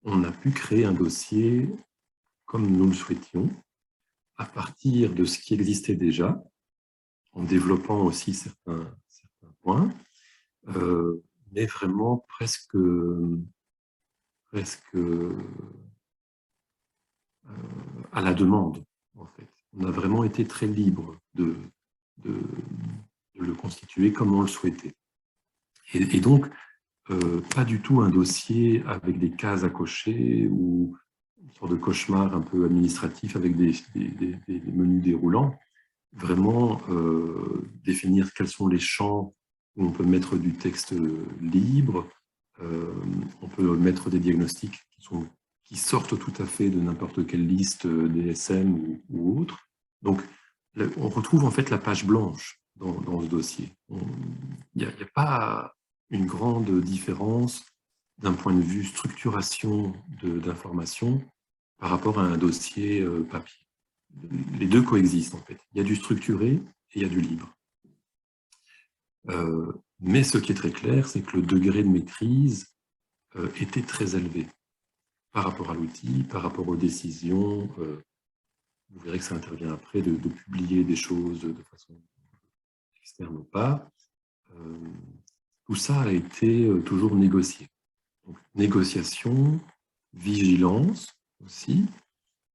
on a pu créer un dossier comme nous le souhaitions, à partir de ce qui existait déjà, en développant aussi certains points, mais vraiment presque à la demande, en fait. On a vraiment été très libre de le constituer comme on le souhaitait. Et donc, pas du tout un dossier avec des cases à cocher ou une sorte de cauchemar un peu administratif avec des menus déroulants. Vraiment définir quels sont les champs où on peut mettre du texte libre, on peut mettre des diagnostics qui sortent tout à fait de n'importe quelle liste DSM ou autre. Donc, on retrouve en fait la page blanche dans ce dossier. Il n'y a pas une grande différence d'un point de vue structuration d'informations par rapport à un dossier papier. Les deux coexistent en fait. Il y a du structuré et il y a du libre. Mais ce qui est très clair, c'est que le degré de maîtrise était très élevé par rapport à l'outil, par rapport aux décisions vous verrez que ça intervient après, de publier des choses de façon externe ou pas. Tout ça a été toujours négocié. Donc, négociation, vigilance aussi,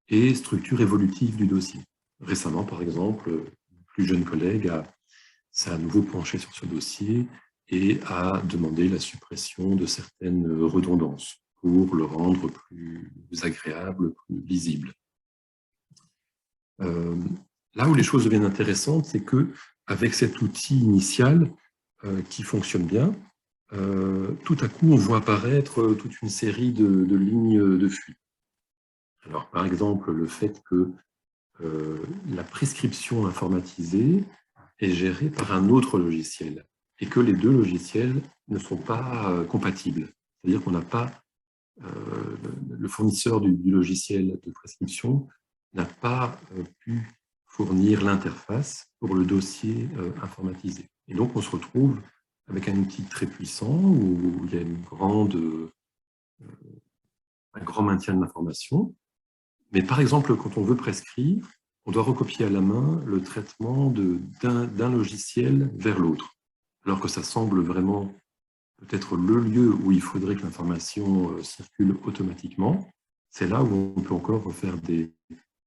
et structure évolutive du dossier. Récemment, par exemple, un plus jeune collègue s'est à nouveau penché sur ce dossier et a demandé la suppression de certaines redondances pour le rendre plus agréable, plus lisible. Là où les choses deviennent intéressantes, c'est qu'avec cet outil initial qui fonctionne bien, tout à coup, on voit apparaître toute une série de lignes de fuite. Alors, par exemple, le fait que la prescription informatisée est gérée par un autre logiciel et que les deux logiciels ne sont pas compatibles. C'est-à-dire qu'on n'a pas, le fournisseur du logiciel de prescription n'a pas pu fournir l'interface pour le dossier informatisé. Et donc, on se retrouve avec un outil très puissant où il y a un grand maintien de l'information. Mais par exemple, quand on veut prescrire, on doit recopier à la main le traitement d'un logiciel vers l'autre, alors que ça semble vraiment peut-être le lieu où il faudrait que l'information circule automatiquement. C'est là où on peut encore faire des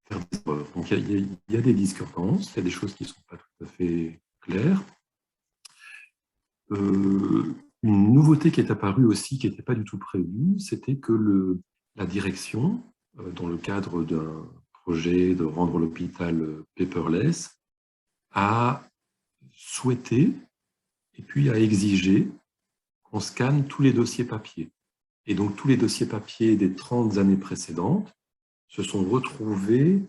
erreurs. Donc il y a des discordances, il y a des choses qui ne sont pas tout à fait claires. Une nouveauté qui est apparue aussi, qui n'était pas du tout prévue, c'était que la direction, dans le cadre d'un projet de rendre l'hôpital paperless, a souhaité et puis a exigé qu'on scanne tous les dossiers papier. Et donc tous les dossiers papier des 30 années précédentes se sont retrouvés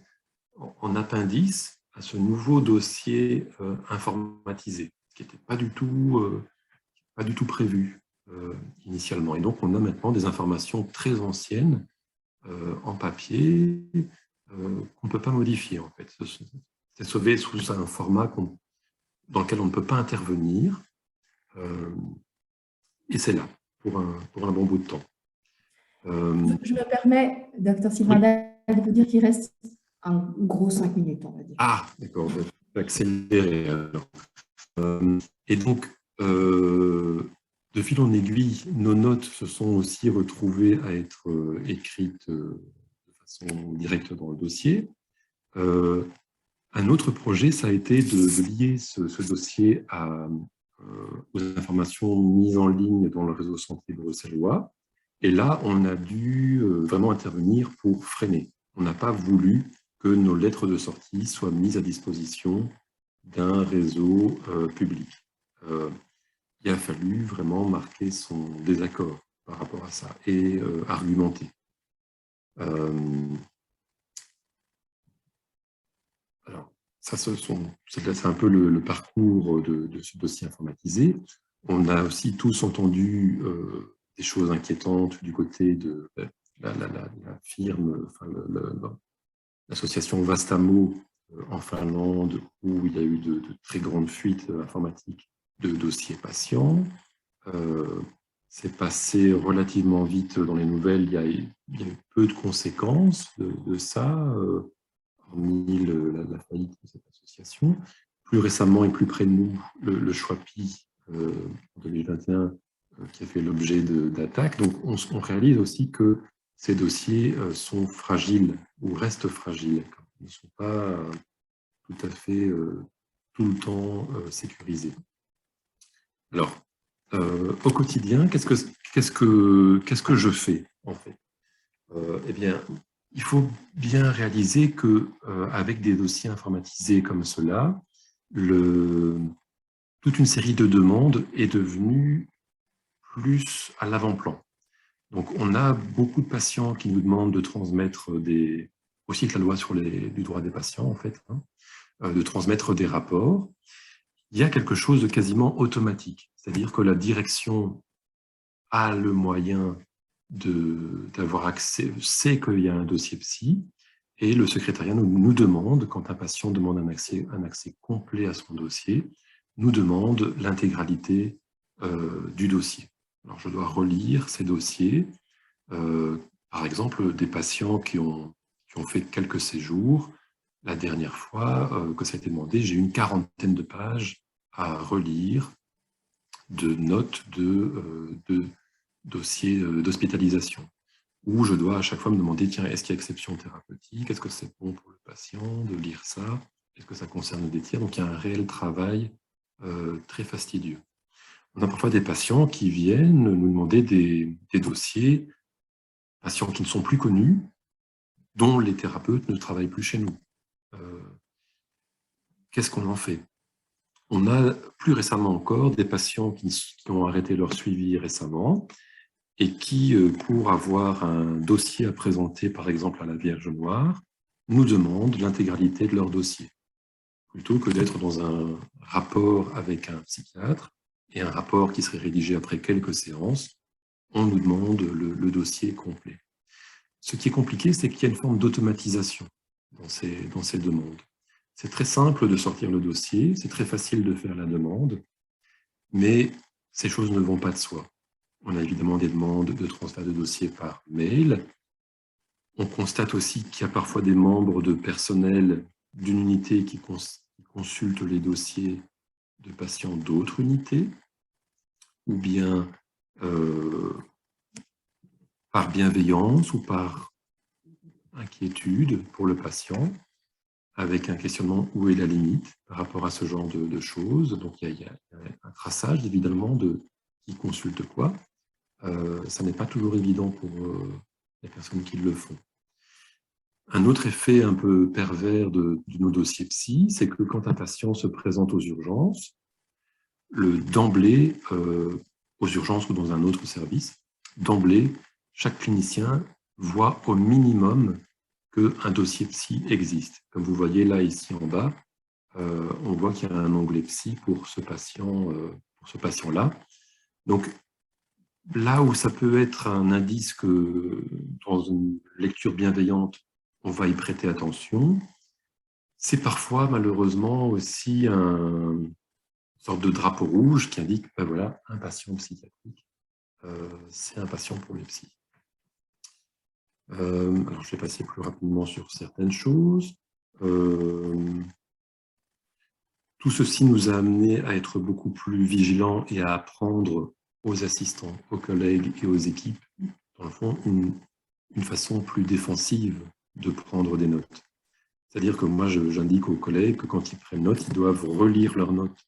en appendice à ce nouveau dossier informatisé, ce qui n'était pas du tout prévu initialement. Et donc on a maintenant des informations très anciennes en papier qu'on ne peut pas modifier en fait. C'est sauvé sous un format dans lequel on ne peut pas intervenir, et c'est là pour un bon bout de temps. Je me permets, Dr Sylvain, de vous dire qu'il reste un gros 5 minutes, on va dire. Ah, d'accord, je vais accélérer alors. Et donc, de fil en aiguille, nos notes se sont aussi retrouvées à être écrites de façon directe dans le dossier. Un autre projet, ça a été de lier ce dossier aux informations mises en ligne dans le réseau santé bruxellois. Et là, on a dû vraiment intervenir pour freiner. On n'a pas voulu que nos lettres de sortie soient mises à disposition d'un réseau public. Il a fallu vraiment marquer son désaccord par rapport à ça et argumenter. Alors, ça, c'est un peu le parcours de ce dossier informatisé. On a aussi tous entendu des choses inquiétantes du côté de la firme, enfin, l'association Vastamo en Finlande, où il y a eu de très grandes fuites informatiques de dossiers patients. C'est passé relativement vite dans les nouvelles. Il y a eu peu de conséquences de ça, hormis la faillite de cette association. Plus récemment et plus près de nous, le Schwapi en 2021, qui a fait l'objet d'attaques. Donc on réalise aussi que ces dossiers sont fragiles ou restent fragiles. Ils ne sont pas tout à fait tout le temps sécurisés. Alors, au quotidien, qu'est-ce que je fais en fait? Eh bien, il faut bien réaliser qu'avec des dossiers informatisés comme cela, toute une série de demandes est devenue plus à l'avant-plan. Donc, on a beaucoup de patients qui nous demandent de transmettre aussi que la loi sur du droit des patients, en fait, de transmettre des rapports. Il y a quelque chose de quasiment automatique, c'est-à-dire que la direction a le moyen d'avoir accès, sait qu'il y a un dossier psy, et le secrétariat nous demande, quand un patient demande un accès complet à son dossier, nous demande l'intégralité du dossier. Alors, je dois relire ces dossiers, par exemple, des patients qui ont fait quelques séjours, la dernière fois que ça a été demandé, j'ai eu une quarantaine de pages à relire de notes de dossiers d'hospitalisation, où je dois à chaque fois me demander, tiens, est-ce qu'il y a exception thérapeutique? Est-ce que c'est bon pour le patient de lire ça? Est-ce que ça concerne des tiers? Donc, il y a un réel travail très fastidieux. On a parfois des patients qui viennent nous demander des dossiers, patients qui ne sont plus connus, dont les thérapeutes ne travaillent plus chez nous. Qu'est-ce qu'on en fait? On a plus récemment encore des patients qui ont arrêté leur suivi récemment et qui, pour avoir un dossier à présenter, par exemple à la Vierge Noire, nous demandent l'intégralité de leur dossier, plutôt que d'être dans un rapport avec un psychiatre et un rapport qui serait rédigé après quelques séances. On nous demande le dossier complet. Ce qui est compliqué, c'est qu'il y a une forme d'automatisation dans ces demandes. C'est très simple de sortir le dossier, c'est très facile de faire la demande, mais ces choses ne vont pas de soi. On a évidemment des demandes de transfert de dossier par mail. On constate aussi qu'il y a parfois des membres de personnel d'une unité qui consultent les dossiers de patients d'autres unités, ou bien par bienveillance ou par inquiétude pour le patient, avec un questionnement où est la limite par rapport à ce genre de choses. Donc il y a un traçage évidemment de qui consulte quoi. Ça n'est pas toujours évident pour les personnes qui le font. Un autre effet un peu pervers de nos dossiers psy, c'est que quand un patient se présente aux urgences, d'emblée, aux urgences ou dans un autre service, d'emblée, chaque clinicien voit au minimum qu'un dossier psy existe. Comme vous voyez là, ici en bas, on voit qu'il y a un onglet psy pour ce patient-là. Donc, là où ça peut être un indice que dans une lecture bienveillante, on va y prêter attention, c'est parfois malheureusement aussi une sorte de drapeau rouge qui indique, ben voilà, un patient psychiatrique, c'est un patient pour les psys. Alors je vais passer plus rapidement sur certaines choses. Tout ceci nous a amené à être beaucoup plus vigilants et à apprendre aux assistants, aux collègues et aux équipes, dans le fond, une façon plus défensive de prendre des notes. C'est-à-dire que moi, j'indique aux collègues que quand ils prennent note, ils doivent relire leurs notes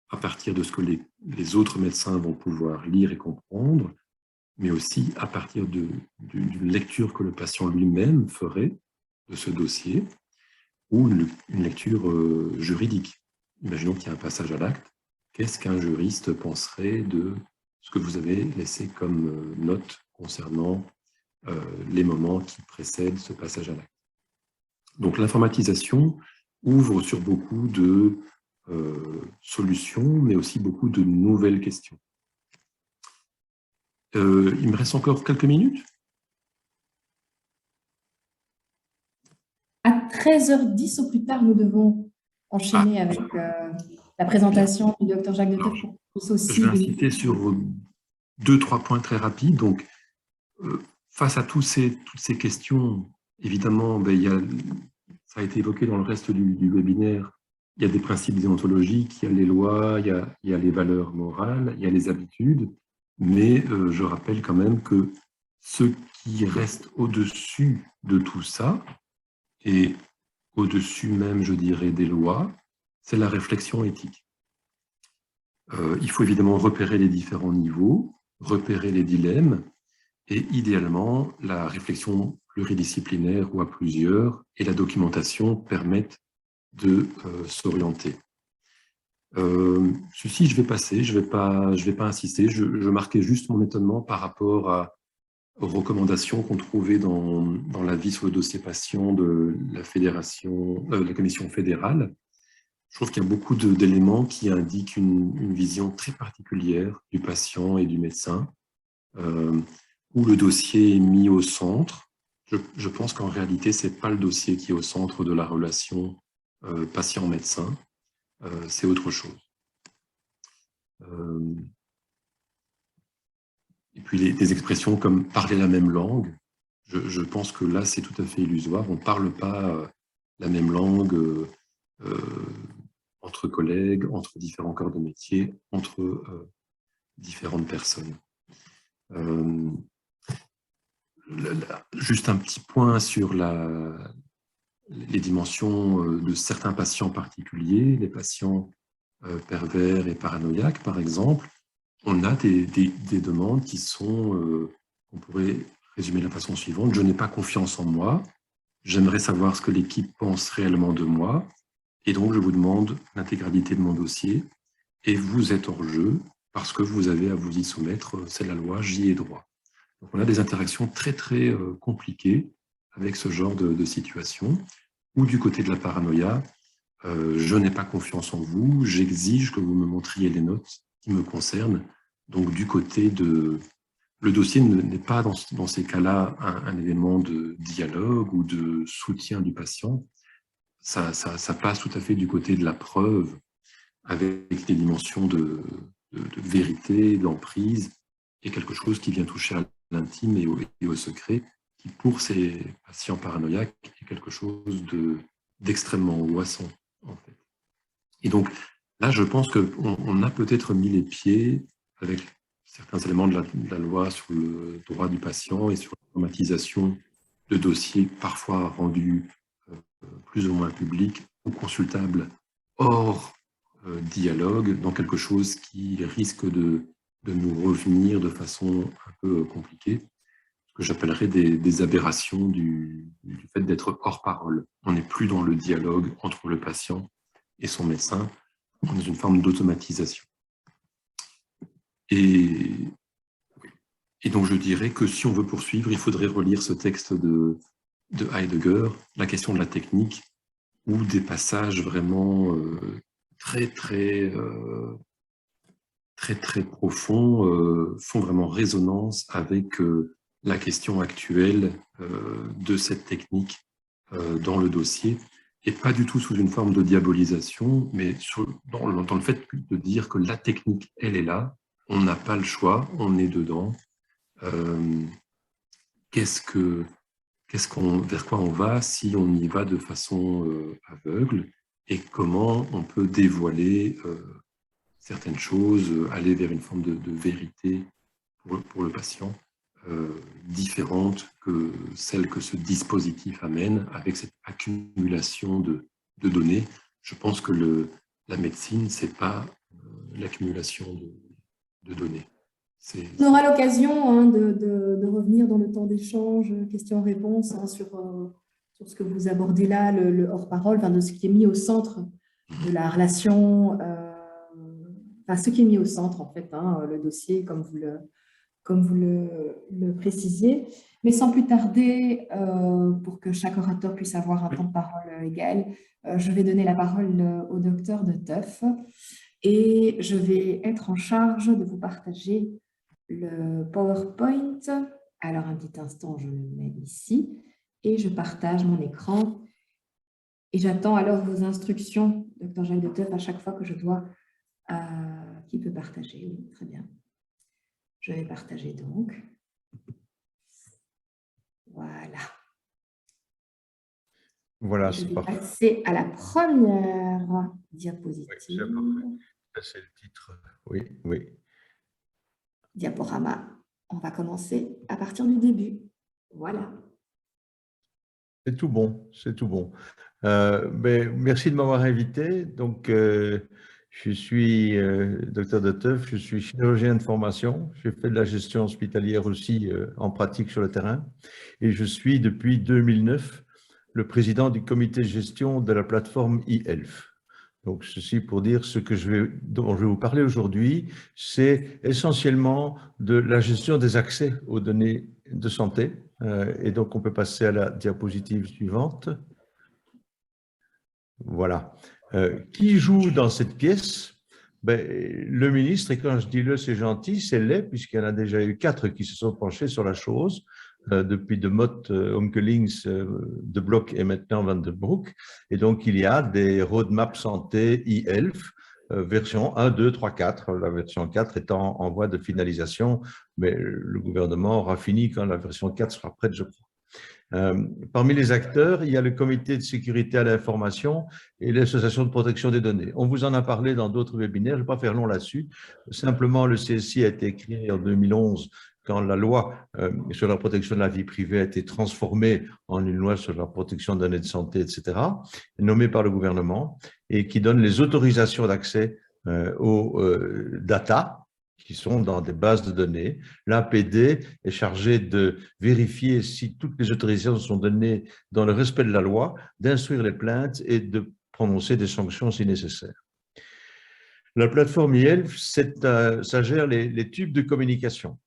à partir de ce que les autres médecins vont pouvoir lire et comprendre, mais aussi à partir d'une lecture que le patient lui-même ferait de ce dossier, ou une lecture juridique. Imaginons qu'il y a un passage à l'acte. Qu'est-ce qu'un juriste penserait de ce que vous avez laissé comme note concernant les moments qui précèdent ce passage à l'acte? Donc l'informatisation ouvre sur beaucoup de solutions, mais aussi beaucoup de nouvelles questions. Il me reste encore quelques minutes. À 13h10 au plus tard, nous devons enchaîner avec la présentation du Dr Jacques Deteuf. Je vais insister sur 2-3 points très rapides. Donc, face à toutes ces questions, évidemment, ça a été évoqué dans le reste du webinaire, il y a des principes déontologiques, il y a les lois, il y a les valeurs morales, il y a les habitudes, mais je rappelle quand même que ce qui reste au-dessus de tout ça, et au-dessus même, je dirais, des lois, c'est la réflexion éthique. Il faut évidemment repérer les différents niveaux, repérer les dilemmes, et idéalement, la réflexion pluridisciplinaire ou à plusieurs et la documentation permettent de s'orienter. Ceci, je vais passer, je vais pas insister, je marquais juste mon étonnement par rapport aux recommandations qu'on trouvait dans l'avis sur le dossier patient de la Commission fédérale. Je trouve qu'il y a beaucoup d'éléments qui indiquent une vision très particulière du patient et du médecin, où le dossier est mis au centre. Je pense qu'en réalité, ce n'est pas le dossier qui est au centre de la relation patient-médecin, c'est autre chose. Et puis des expressions comme « parler la même langue », je pense que là, c'est tout à fait illusoire. On ne parle pas la même langue entre collègues, entre différents corps de métier, entre différentes personnes. Juste un petit point sur les dimensions de certains patients particuliers, les patients pervers et paranoïaques, par exemple. On a des demandes qui sont, on pourrait résumer de la façon suivante: je n'ai pas confiance en moi, j'aimerais savoir ce que l'équipe pense réellement de moi, et donc je vous demande l'intégralité de mon dossier, et vous êtes hors jeu parce que vous avez à vous y soumettre, c'est la loi, j'y ai droit. Donc on a des interactions très très compliquées avec ce genre de situation, ou du côté de la paranoïa, je n'ai pas confiance en vous, j'exige que vous me montriez les notes qui me concernent. Donc du côté de... Le dossier n'est pas dans ces cas-là un élément de dialogue ou de soutien du patient. Ça passe tout à fait du côté de la preuve, avec des dimensions de vérité, d'emprise, et quelque chose qui vient toucher à l'intime et au secret, qui pour ces patients paranoïaques est quelque chose d'extrêmement angoissant, en fait. Et donc là, je pense qu'on a peut-être mis les pieds avec certains éléments de la loi sur le droit du patient et sur l'automatisation de dossiers parfois rendus plus ou moins publics ou consultables hors dialogue, dans quelque chose qui risque de nous revenir de façon un peu compliquée, ce que j'appellerais des aberrations du fait d'être hors parole. On n'est plus dans le dialogue entre le patient et son médecin, on est dans une forme d'automatisation. Et donc je dirais que si on veut poursuivre, il faudrait relire ce texte de Heidegger, la question de la technique, ou des passages vraiment très profonds font vraiment résonance avec la question actuelle de cette technique dans le dossier, et pas du tout sous une forme de diabolisation, mais dans le fait de dire que la technique, elle est là, on n'a pas le choix, on est dedans. Vers quoi on va si on y va de façon aveugle, et comment on peut dévoiler certaines choses, aller vers une forme de vérité pour le patient, différente que celle que ce dispositif amène, avec cette accumulation de données. Je pense que la médecine, ce n'est pas l'accumulation de données. On aura l'occasion de revenir dans le temps d'échange, questions-réponses, sur ce que vous abordez là, le hors-parole, de ce qui est mis au centre de la relation, ce qui est mis au centre, en fait, le dossier, comme vous le précisiez. Mais sans plus tarder, pour que chaque orateur puisse avoir un temps de parole égal, je vais donner la parole au docteur de Teuf, et je vais être en charge de vous partager le PowerPoint. Alors, un petit instant, je le mets ici et je partage mon écran. Et j'attends alors vos instructions, Dr Jacques de Teuf, à chaque fois que je dois... qui peut partager? Oui, très bien. Je vais partager donc. Voilà. Voilà, je vais passer à la première diapositive. Oui, c'est le titre. Oui, oui. Diaporama. On va commencer à partir du début. Voilà. C'est tout bon, c'est tout bon. Merci de m'avoir invité. Donc, je suis docteur de Teuf, je suis chirurgien de formation. J'ai fait de la gestion hospitalière aussi en pratique sur le terrain. Et je suis depuis 2009 le président du comité de gestion de la plateforme e-Health. Donc, ceci pour dire ce que dont je vais vous parler aujourd'hui, c'est essentiellement de la gestion des accès aux données de santé. Et donc, on peut passer à la diapositive suivante. Voilà. Qui joue dans cette pièce? Le ministre, et quand je dis le, c'est gentil, c'est les, puisqu'il y en a déjà eu 4 qui se sont penchés sur la chose. Depuis de Mott, Omkelings, de Bloch et maintenant Van den Broek. Et donc, il y a des roadmaps santé e-Health, version 1, 2, 3, 4, la version 4 étant en voie de finalisation, mais le gouvernement aura fini quand la version 4 sera prête, je crois. Parmi les acteurs, il y a le comité de sécurité à l'information et l'association de protection des données. On vous en a parlé dans d'autres webinaires, je ne vais pas faire long là-dessus. Simplement, le CSI a été créé en 2011 quand la loi sur la protection de la vie privée a été transformée en une loi sur la protection des données de santé, etc., nommée par le gouvernement et qui donne les autorisations d'accès aux data qui sont dans des bases de données. L'APD est chargé de vérifier si toutes les autorisations sont données dans le respect de la loi, d'instruire les plaintes et de prononcer des sanctions si nécessaire. La plateforme e-health, ça gère les tubes de communication.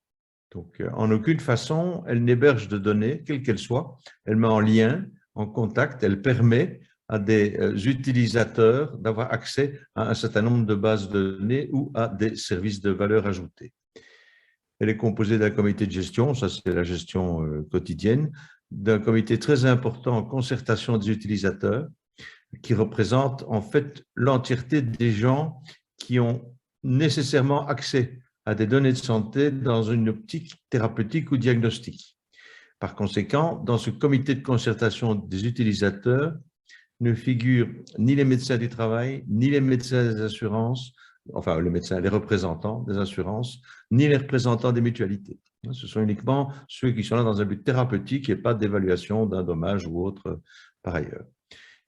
Donc, en aucune façon, elle n'héberge de données, quelles qu'elles soient. Elle met en lien, en contact, elle permet à des utilisateurs d'avoir accès à un certain nombre de bases de données ou à des services de valeur ajoutée. Elle est composée d'un comité de gestion, ça c'est la gestion quotidienne, d'un comité très important en concertation des utilisateurs qui représente en fait l'entièreté des gens qui ont nécessairement accès à des données de santé dans une optique thérapeutique ou diagnostique. Par conséquent, dans ce comité de concertation des utilisateurs, ne figurent ni les médecins du travail, ni les médecins des assurances, enfin les médecins, les représentants des assurances, ni les représentants des mutualités. Ce sont uniquement ceux qui sont là dans un but thérapeutique et pas d'évaluation d'un dommage ou autre par ailleurs.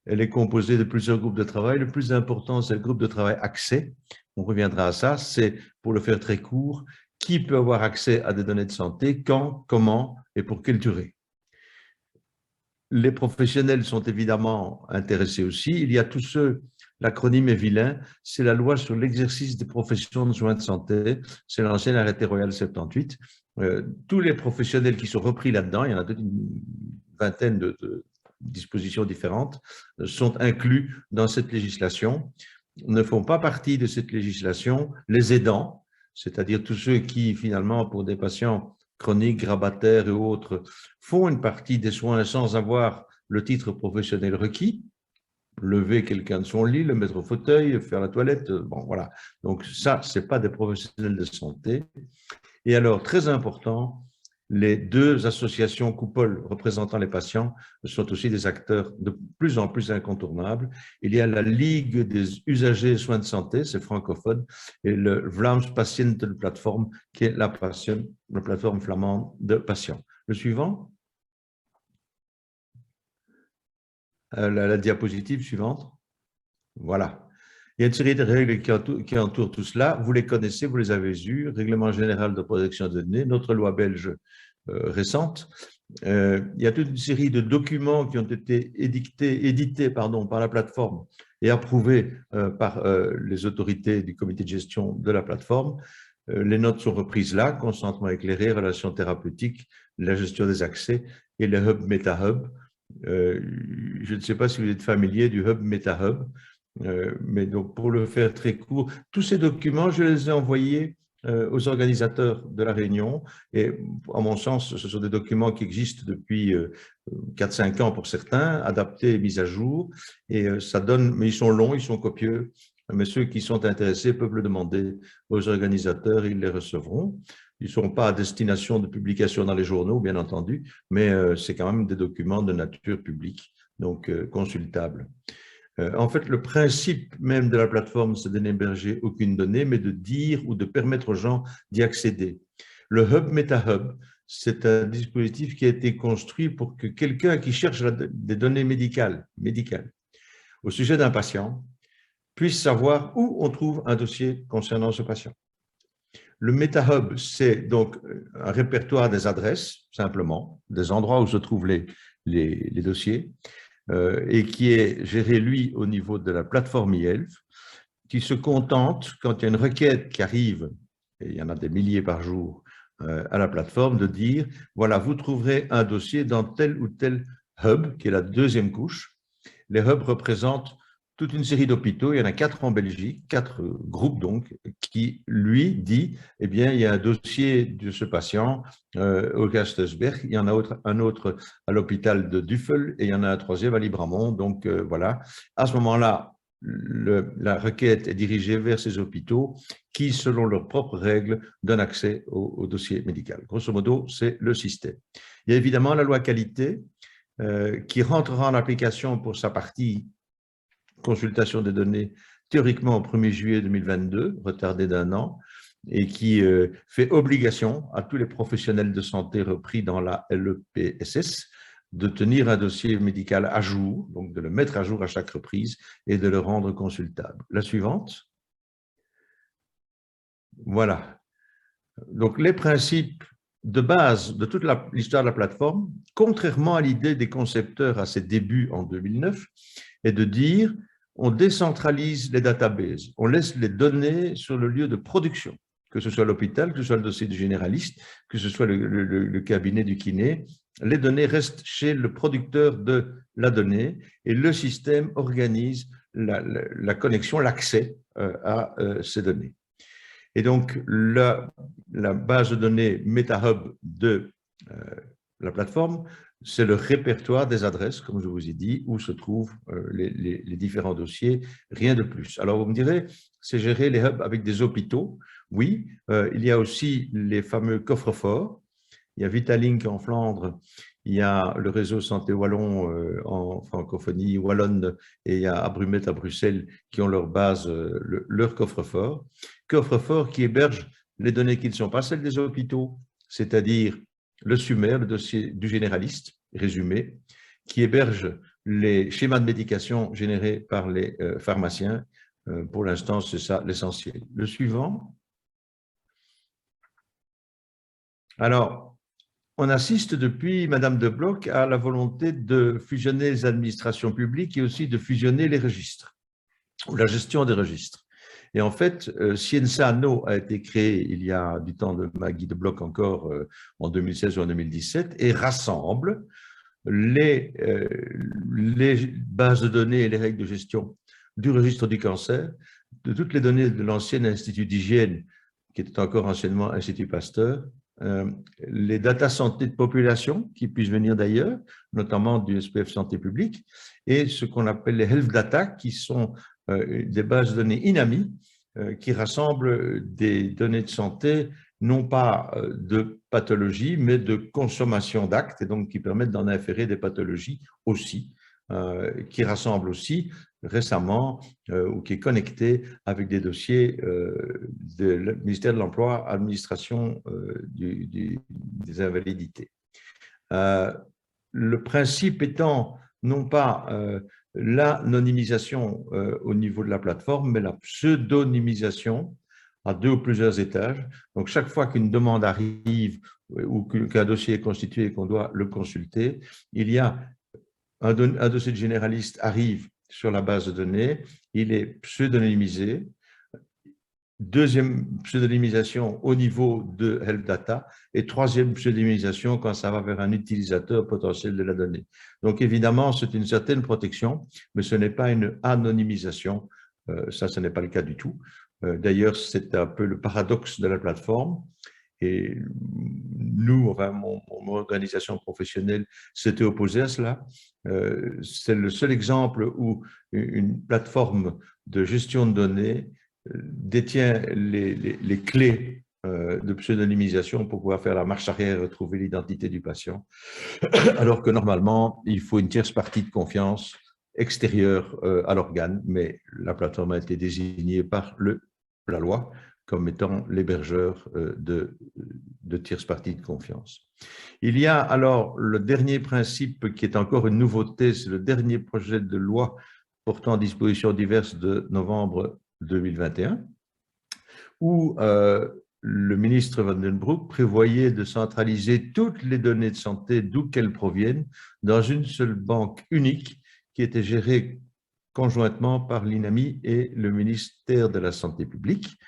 Elle est composée de plusieurs groupes de travail. Le plus important, c'est le groupe de travail accès. On reviendra à ça. C'est, pour le faire très court, qui peut avoir accès à des données de santé, quand, comment et pour quelle durée. Les professionnels sont évidemment intéressés aussi. Il y a tous ceux, l'acronyme est vilain, c'est la loi sur l'exercice des professions de soins de santé, c'est l'ancien arrêté royal 78. Tous les professionnels qui sont repris là-dedans, il y en a une vingtaine de dispositions différentes, sont inclus dans cette législation. Ne font pas partie de cette législation les aidants, c'est-à-dire tous ceux qui, finalement, pour des patients chroniques, grabataires et autres, font une partie des soins sans avoir le titre professionnel requis, lever quelqu'un de son lit, le mettre au fauteuil, faire la toilette, bon voilà. Donc ça, ce n'est pas des professionnels de santé. Et alors, très important, les deux associations coupoles représentant les patients sont aussi des acteurs de plus en plus incontournables. Il y a la Ligue des usagers soins de santé, c'est francophone, et le Vlaams Patiëntenplatform, qui est la plateforme flamande de patients. Le suivant. La diapositive suivante. Voilà. Il y a une série de règles qui entourent tout cela. Vous les connaissez, vous les avez eues. Règlement général de protection des données, notre loi belge récente. Il y a toute une série de documents qui ont été édités par la plateforme et approuvés par les autorités du comité de gestion de la plateforme. Les notes sont reprises là, consentement éclairé, relations thérapeutiques, la gestion des accès et le hub MetaHub. Je ne sais pas si vous êtes familier du hub MetaHub. Mais donc, pour le faire très court, tous ces documents, je les ai envoyés aux organisateurs de la réunion et à mon sens, ce sont des documents qui existent depuis 4-5 ans pour certains, adaptés et mis à jour et ça donne, mais ils sont longs, ils sont copieux, mais ceux qui sont intéressés peuvent le demander aux organisateurs, ils les recevront. Ils ne sont pas à destination de publication dans les journaux, bien entendu, mais c'est quand même des documents de nature publique, donc consultables. En fait, le principe même de la plateforme, c'est de n'héberger aucune donnée, mais de dire ou de permettre aux gens d'y accéder. Le Hub MetaHub, c'est un dispositif qui a été construit pour que quelqu'un qui cherche des données médicales au sujet d'un patient puisse savoir où on trouve un dossier concernant ce patient. Le MetaHub, c'est donc un répertoire des adresses, simplement, des endroits où se trouvent les dossiers, et qui est géré, lui, au niveau de la plateforme e-health, qui se contente, quand il y a une requête qui arrive, et il y en a des milliers par jour à la plateforme, de dire, voilà, vous trouverez un dossier dans tel ou tel hub, qui est la deuxième couche. Les hubs représentent toute une série d'hôpitaux, il y en a 4 en Belgique, 4 groupes donc, qui lui dit, eh bien, il y a un dossier de ce patient au Gasthuisberg, il y en a un autre à l'hôpital de Duffel et il y en a un troisième à Libramont. Donc voilà, à ce moment-là, la requête est dirigée vers ces hôpitaux qui, selon leurs propres règles, donnent accès au dossier médical. Grosso modo, c'est le système. Il y a évidemment la loi qualité qui rentrera en application pour sa partie consultation des données théoriquement au 1er juillet 2022, retardée d'1 an, et qui fait obligation à tous les professionnels de santé repris dans la LEPSS de tenir un dossier médical à jour, donc de le mettre à jour à chaque reprise et de le rendre consultable. La suivante. Voilà. Donc, les principes de base de toute l'histoire de la plateforme, contrairement à l'idée des concepteurs à ses débuts en 2009, est de dire on décentralise les databases, on laisse les données sur le lieu de production, que ce soit l'hôpital, que ce soit le dossier du généraliste, que ce soit le cabinet du kiné. Les données restent chez le producteur de la donnée et le système organise la connexion, l'accès à ces données. Et donc, la base de données MetaHub de la plateforme, c'est le répertoire des adresses, comme je vous ai dit, où se trouvent les différents dossiers, rien de plus. Alors, vous me direz, c'est gérer les hubs avec des hôpitaux. Oui, il y a aussi les fameux coffres-forts. Il y a Vitalink en Flandre, il y a le réseau Santé Wallon en francophonie wallonne et il y a Abrumet à Bruxelles qui ont leur base, leur coffre-fort. Coffre-fort qui héberge les données qui ne sont pas celles des hôpitaux, c'est-à-dire le SUMER, le dossier du généraliste, résumé, qui héberge les schémas de médication générés par les pharmaciens. Pour l'instant, c'est ça l'essentiel. Le suivant. Alors, on assiste depuis Madame de Bloch à la volonté de fusionner les administrations publiques et aussi de fusionner les registres, ou la gestion des registres. Et en fait, Scienza No a été créé il y a du temps de Maggie de Bloch encore en 2016 ou en 2017 et rassemble les bases de données et les règles de gestion du registre du cancer, de toutes les données de l'ancien Institut d'hygiène, qui était encore anciennement Institut Pasteur, les data santé de population qui puissent venir d'ailleurs, notamment du SPF Santé publique, et ce qu'on appelle les health data, qui sont des bases de données INAMI, qui rassemblent des données de santé, non pas de pathologie, mais de consommation d'actes, et donc qui permettent d'en inférer des pathologies aussi, qui rassemblent aussi récemment ou qui est connecté avec des dossiers du ministère de l'Emploi, administration des invalidités. Le principe étant non pas l'anonymisation au niveau de la plateforme, mais la pseudonymisation à 2 ou plusieurs étages. Donc, chaque fois qu'une demande arrive ou qu'un dossier est constitué et qu'on doit le consulter, il y a un dossier de généraliste arrive sur la base de données, il est pseudonymisé. Deuxième pseudonymisation au niveau de Health Data et troisième pseudonymisation quand ça va vers un utilisateur potentiel de la donnée. Donc évidemment, c'est une certaine protection, mais ce n'est pas une anonymisation. Ça, ce n'est pas le cas du tout. D'ailleurs, c'est un peu le paradoxe de la plateforme. Et nous, enfin, mon organisation professionnelle s'était opposée à cela. C'est le seul exemple où une plateforme de gestion de données détient les clés de pseudonymisation pour pouvoir faire la marche arrière et retrouver l'identité du patient, alors que normalement, il faut une tierce partie de confiance extérieure à l'organe, mais la plateforme a été désignée par la loi comme étant l'hébergeur de tierces parties de confiance. Il y a alors le dernier principe qui est encore une nouveauté, c'est le dernier projet de loi portant dispositions diverses de novembre 2021, où le ministre Van den Broek prévoyait de centraliser toutes les données de santé, d'où qu'elles proviennent, dans une seule banque unique qui était gérée conjointement par l'INAMI et le ministère de la Santé publique.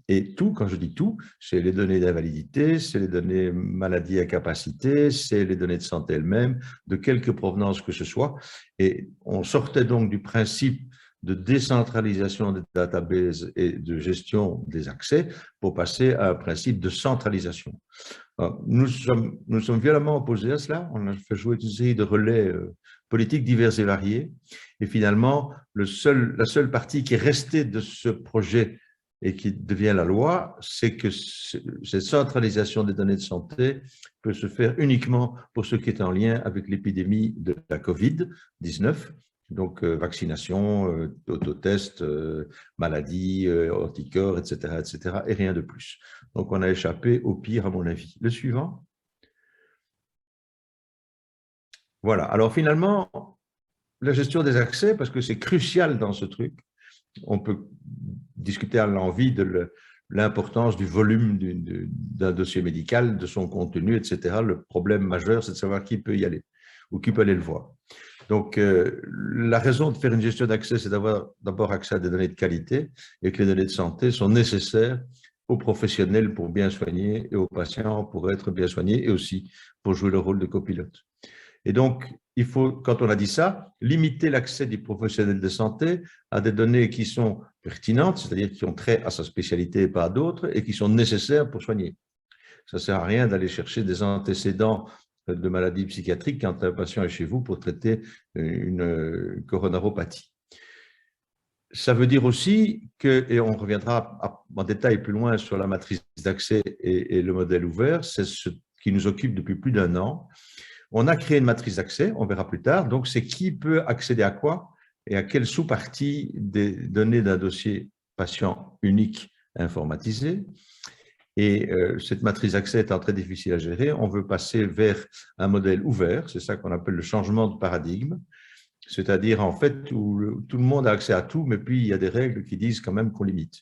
Et tout, quand je dis tout, c'est les données d'invalidité, c'est les données maladie à capacité, c'est les données de santé elles-mêmes, de quelque provenance que ce soit. Et on sortait donc du principe de décentralisation des databases et de gestion des accès pour passer à un principe de centralisation. Nous sommes violemment opposés à cela. On a fait jouer une série de relais politiques divers et variés. Et finalement, la seule partie qui est restée de ce projet et qui devient la loi, c'est que cette centralisation des données de santé peut se faire uniquement pour ce qui est en lien avec l'épidémie de la COVID-19, donc vaccination, autotest, maladie, anticorps, etc., et rien de plus. Donc on a échappé au pire à mon avis. Le suivant. Voilà, alors finalement, la gestion des accès, parce que c'est crucial dans ce truc, on peut discuter à l'envie de l'importance du volume d'un dossier médical, de son contenu, etc. Le problème majeur, c'est de savoir qui peut y aller ou qui peut aller le voir. Donc, la raison de faire une gestion d'accès, c'est d'avoir d'abord accès à des données de qualité et que les données de santé sont nécessaires aux professionnels pour bien soigner et aux patients pour être bien soignés et aussi pour jouer le rôle de copilote. Et donc, il faut, quand on a dit ça, limiter l'accès des professionnels de santé à des données qui sont pertinentes, c'est-à-dire qui ont trait à sa spécialité et pas à d'autres, et qui sont nécessaires pour soigner. Ça ne sert à rien d'aller chercher des antécédents de maladies psychiatriques quand un patient est chez vous pour traiter une coronaropathie. Ça veut dire aussi que, et on reviendra en détail plus loin sur la matrice d'accès et le modèle ouvert, c'est ce qui nous occupe depuis plus d'1 an. On a créé une matrice d'accès, on verra plus tard, donc c'est qui peut accéder à quoi et à quelle sous-partie des données d'un dossier patient unique informatisé. Et cette matrice d'accès étant très difficile à gérer, on veut passer vers un modèle ouvert, c'est ça qu'on appelle le changement de paradigme, c'est-à-dire en fait où tout le monde a accès à tout, mais puis il y a des règles qui disent quand même qu'on limite.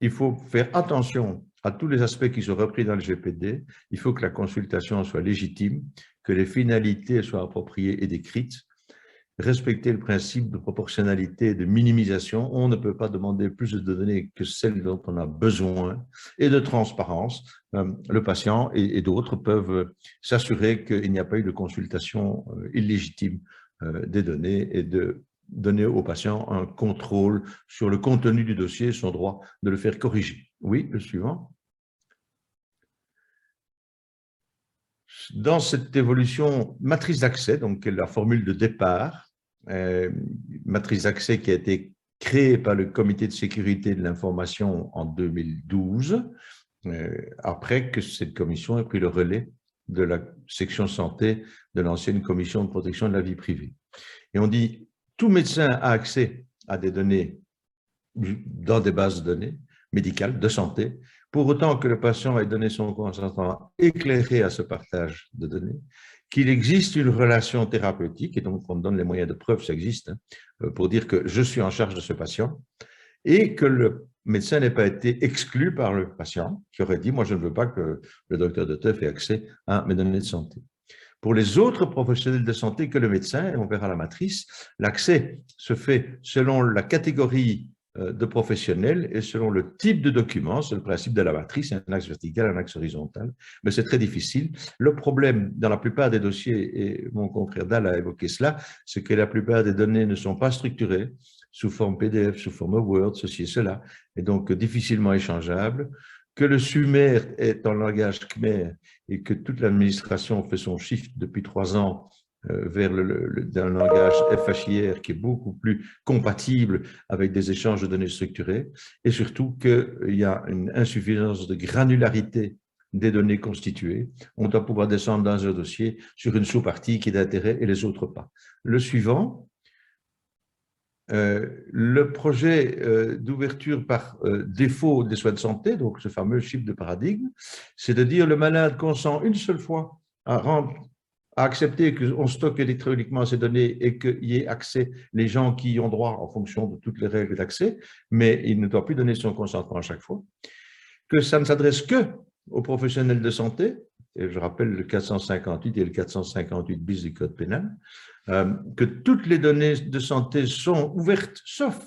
Il faut faire attention à tous les aspects qui sont repris dans le GPD. Il faut que la consultation soit légitime, que les finalités soient appropriées et décrites, respecter le principe de proportionnalité et de minimisation. On ne peut pas demander plus de données que celles dont on a besoin, et de transparence. Le patient et d'autres peuvent s'assurer qu'il n'y a pas eu de consultation illégitime des données et de donner au patient un contrôle sur le contenu du dossier, son droit de le faire corriger. Oui, le suivant. Dans cette évolution, matrice d'accès, donc la formule de départ, matrice d'accès qui a été créée par le Comité de sécurité de l'information en 2012, après que cette commission ait pris le relais de la section santé de l'ancienne commission de protection de la vie privée. Et on dit, tout médecin a accès à des données dans des bases de données médicales, de santé, pour autant que le patient ait donné son consentement éclairé à ce partage de données, qu'il existe une relation thérapeutique, et donc on donne les moyens de preuve, ça existe, pour dire que je suis en charge de ce patient, et que le médecin n'ait pas été exclu par le patient, qui aurait dit « moi je ne veux pas que le docteur de Teuf ait accès à mes données de santé ». Pour les autres professionnels de santé que le médecin, et on verra la matrice, l'accès se fait selon la catégorie de professionnels et selon le type de document, c'est le principe de la matrice, un axe vertical, un axe horizontal, mais c'est très difficile. Le problème dans la plupart des dossiers, et mon confrère Dahl a évoqué cela, c'est que la plupart des données ne sont pas structurées sous forme PDF, sous forme Word, ceci et cela, et donc difficilement échangeables, que le SUMER est en langage Khmer et que toute l'administration fait son shift depuis 3 ans vers un langage FHIR qui est beaucoup plus compatible avec des échanges de données structurés, et surtout qu'il y a une insuffisance de granularité des données constituées. On doit pouvoir descendre dans un dossier sur une sous-partie qui est d'intérêt et les autres pas. Le suivant. Le projet d'ouverture par défaut des soins de santé, donc ce fameux shift de paradigme, c'est de dire le malade consent une seule fois à accepter qu'on stocke électroniquement ces données et qu'il y ait accès les gens qui y ont droit en fonction de toutes les règles d'accès, mais il ne doit plus donner son consentement à chaque fois, que ça ne s'adresse que aux professionnels de santé, et je rappelle le 458 et le 458 bis du Code pénal, que toutes les données de santé sont ouvertes, sauf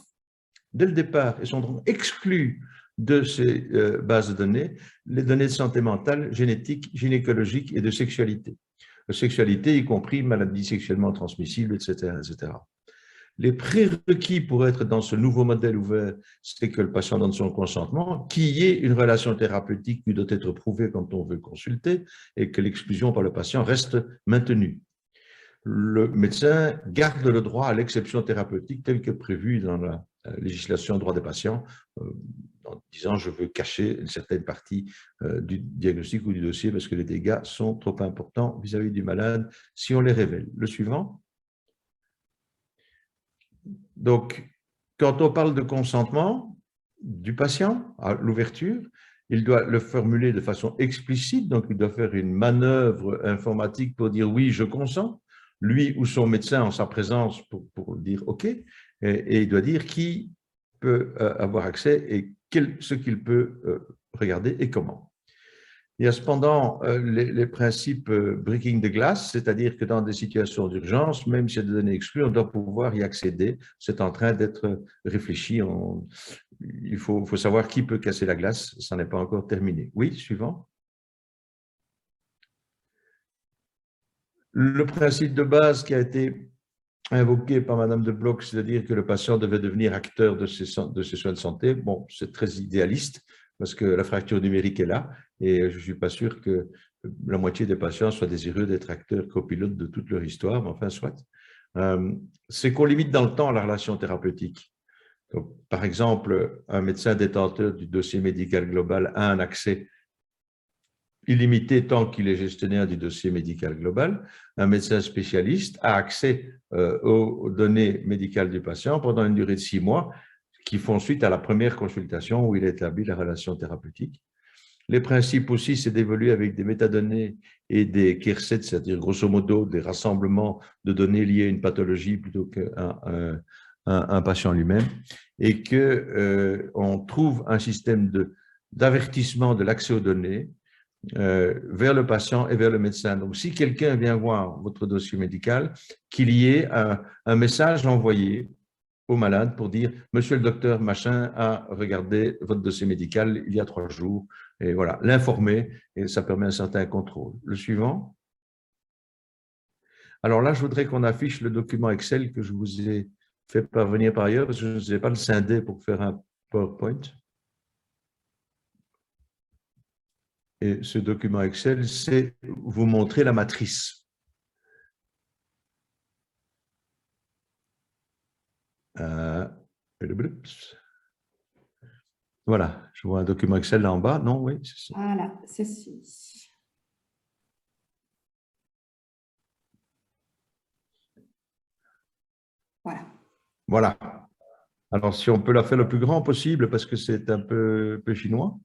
dès le départ, et sont donc exclues de ces bases de données, les données de santé mentale, génétique, gynécologique et de sexualité. Sexualité, y compris maladies sexuellement transmissibles, etc., etc. Les prérequis pour être dans ce nouveau modèle ouvert, c'est que le patient donne son consentement, qu'il y ait une relation thérapeutique qui doit être prouvée quand on veut consulter et que l'exclusion par le patient reste maintenue. Le médecin garde le droit à l'exception thérapeutique telle que prévue dans la législation droit des patients, en disant je veux cacher une certaine partie du diagnostic ou du dossier parce que les dégâts sont trop importants vis-à-vis du malade si on les révèle. Le suivant. Donc, quand on parle de consentement du patient à l'ouverture, il doit le formuler de façon explicite, donc il doit faire une manœuvre informatique pour dire oui, je consens, lui ou son médecin en sa présence pour dire OK, et il doit dire qui peut avoir accès et ce qu'il peut regarder et comment. Il y a cependant les principes breaking the glass, c'est-à-dire que dans des situations d'urgence, même s'il y a des données exclues, on doit pouvoir y accéder. C'est en train d'être réfléchi. Il faut savoir qui peut casser la glace, ça n'est pas encore terminé. Oui, suivant. Le principe de base qui a été invoqué par Madame de Bloch, c'est-à-dire que le patient devait devenir acteur de ses soins de santé, bon, c'est très idéaliste parce que la fracture numérique est là et je ne suis pas sûr que la moitié des patients soient désireux d'être acteurs copilotes de toute leur histoire, mais enfin, soit. C'est qu'on limite dans le temps la relation thérapeutique. Donc, par exemple, un médecin détenteur du dossier médical global a un accès illimité tant qu'il est gestionnaire du dossier médical global. Un médecin spécialiste a accès aux données médicales du patient pendant une durée de 6 mois qui font suite à la première consultation où il établit la relation thérapeutique. Les principes aussi, c'est d'évoluer avec des métadonnées et des KER-sets, c'est-à-dire grosso modo des rassemblements de données liées à une pathologie plutôt qu'à un patient lui-même, et qu'on trouve un système d'avertissement de l'accès aux données vers le patient et vers le médecin. Donc, si quelqu'un vient voir votre dossier médical, qu'il y ait un message envoyé au malade pour dire « Monsieur le docteur machin a regardé votre dossier médical il y a 3 jours », et voilà, l'informer, et ça permet un certain contrôle. Le suivant. Alors là, je voudrais qu'on affiche le document Excel que je vous ai fait parvenir par ailleurs, parce que je ne sais pas le scinder pour faire un PowerPoint. Et ce document Excel, c'est vous montrer la matrice. Voilà, je vois un document Excel là en bas. Non, oui, c'est ça. Voilà, c'est celui-ci. Voilà. Voilà. Alors, si on peut la faire le plus grand possible, parce que c'est un peu chinois.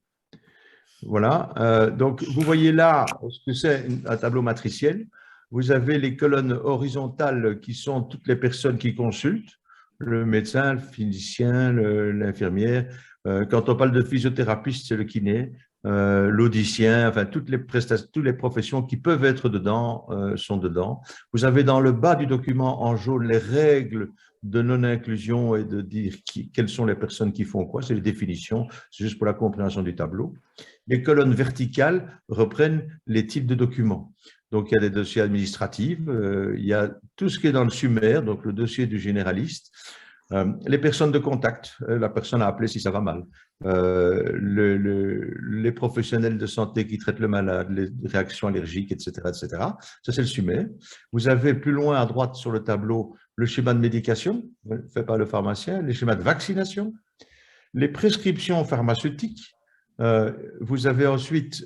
Voilà. Donc, vous voyez là ce que c'est un tableau matriciel. Vous avez les colonnes horizontales qui sont toutes les personnes qui consultent, le médecin, le physicien, l'infirmière. Quand on parle de physiothérapeute, c'est le kiné, l'audicien, enfin toutes les professions qui peuvent être dedans sont dedans. Vous avez dans le bas du document en jaune les règles de non-inclusion et de dire quelles sont les personnes qui font quoi, c'est les définitions, c'est juste pour la compréhension du tableau. Les colonnes verticales reprennent les types de documents. Donc, il y a des dossiers administratifs, il y a tout ce qui est dans le sommaire, donc le dossier du généraliste, les personnes de contact, la personne à appeler si ça va mal, les professionnels de santé qui traitent le malade, les réactions allergiques, etc., etc. Ça, c'est le sommaire. Vous avez plus loin à droite sur le tableau le schéma de médication fait par le pharmacien, les schémas de vaccination, les prescriptions pharmaceutiques. Vous avez ensuite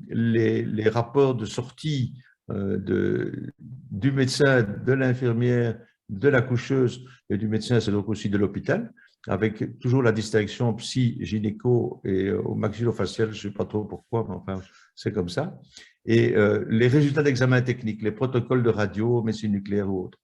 les rapports de sortie du médecin, de l'infirmière, de la coucheuse et du médecin, c'est donc aussi de l'hôpital, avec toujours la distinction psy, gynéco et au maxillofacial, je ne sais pas trop pourquoi, mais enfin, c'est comme ça. Et les résultats d'examen technique, les protocoles de radio, médecine nucléaire ou autres.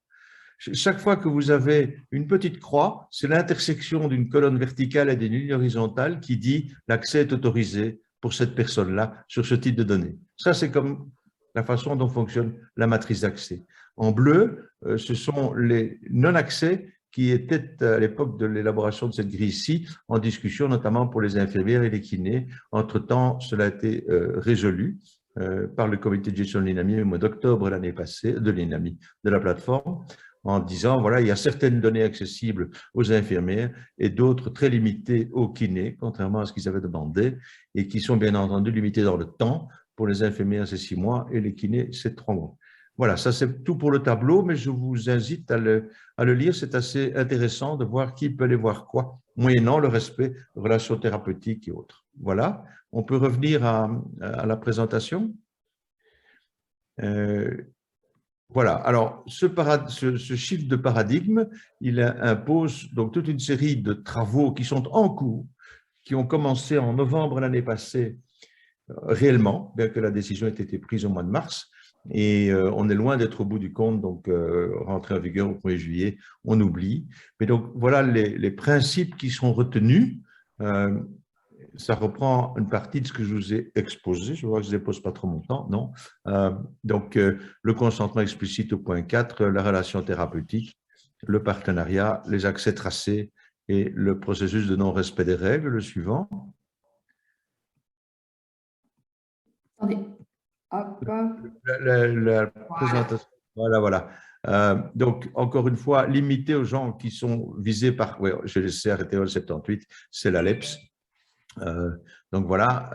Chaque fois que vous avez une petite croix, c'est l'intersection d'une colonne verticale et d'une ligne horizontale qui dit l'accès est autorisé pour cette personne-là sur ce type de données. Ça, c'est comme la façon dont fonctionne la matrice d'accès. En bleu, ce sont les non-accès qui étaient à l'époque de l'élaboration de cette grille-ci en discussion, notamment pour les infirmières et les kinés. Entre-temps, cela a été résolu par le comité de gestion de l'INAMI au mois d'octobre l'année passée, de l'INAMI, de la plateforme. en disant, voilà, il y a certaines données accessibles aux infirmières et d'autres très limitées aux kinés, contrairement à ce qu'ils avaient demandé, et qui sont bien entendu limitées dans le temps. Pour les infirmières, c'est 6 mois et les kinés, c'est 3 mois. Voilà, ça c'est tout pour le tableau, mais je vous invite à le lire. C'est assez intéressant de voir qui peut aller voir quoi, moyennant le respect de relations thérapeutiques et autres. Voilà, on peut revenir à la présentation. Voilà, alors ce shift de paradigme, il impose donc toute une série de travaux qui sont en cours, qui ont commencé en novembre l'année passée, réellement, bien que la décision ait été prise au mois de mars, et on est loin d'être au bout du compte, donc rentrer en vigueur au 1er juillet, on oublie. Mais donc voilà les principes qui sont retenus. Ça reprend une partie de ce que je vous ai exposé. Je vois que je ne dépose pas trop mon temps, non. Donc, le consentement explicite au point 4, la relation thérapeutique, le partenariat, les accès tracés et le processus de non-respect des règles, le suivant. Attendez. Hop. La présentation. Voilà. Donc, encore une fois, limité aux gens qui sont visés par, ouais, je laissé arrêter le 78, c'est l'ALEPS. Donc voilà,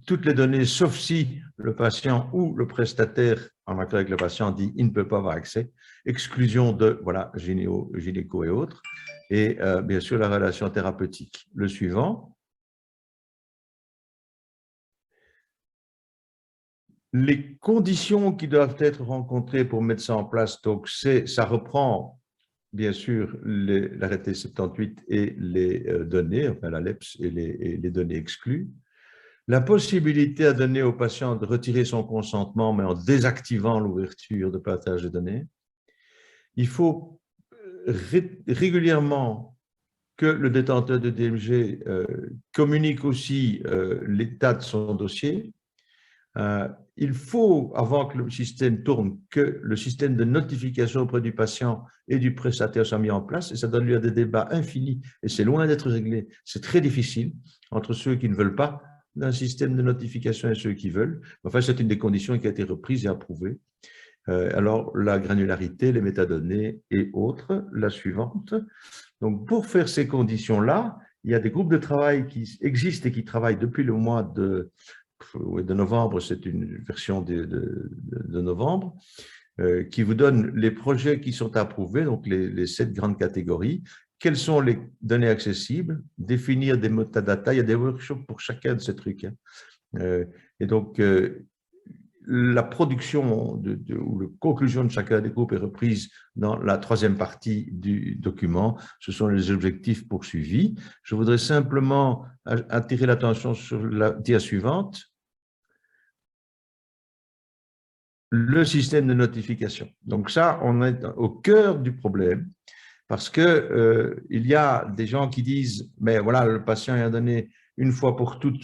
toutes les données, sauf si le patient ou le prestataire en accord avec le patient dit il ne peut pas avoir accès, exclusion de voilà, gynéco et autres, et bien sûr la relation thérapeutique. Le suivant. Les conditions qui doivent être rencontrées pour mettre ça en place, donc ça reprend bien sûr l'arrêté 78 et les données, enfin la LEPS et les données exclues. La possibilité à donner au patient de retirer son consentement, mais en désactivant l'ouverture de partage de données. Il faut régulièrement que le détenteur de DMG communique aussi l'état de son dossier. Il faut, avant que le système tourne, que le système de notification auprès du patient et du prestataire soit mis en place, et ça donne lieu à des débats infinis, et c'est loin d'être réglé. C'est très difficile entre ceux qui ne veulent pas d'un système de notification et ceux qui veulent. Enfin, c'est une des conditions qui a été reprise et approuvée. Alors, la granularité, les métadonnées et autres, la suivante. Donc, pour faire ces conditions-là, il y a des groupes de travail qui existent et qui travaillent depuis le mois de novembre, c'est une version de novembre, qui vous donne les projets qui sont approuvés, donc les 7 grandes catégories. Quelles sont les données accessibles? Définir des metadata. Il y a des workshops pour chacun de ces trucs. Et donc, la production ou la conclusion de chacun des groupes est reprise dans la 3e partie du document. Ce sont les objectifs poursuivis. Je voudrais simplement attirer l'attention sur la dia suivante. Le système de notification. Donc ça, on est au cœur du problème parce que il y a des gens qui disent, mais voilà, le patient a donné une fois pour toutes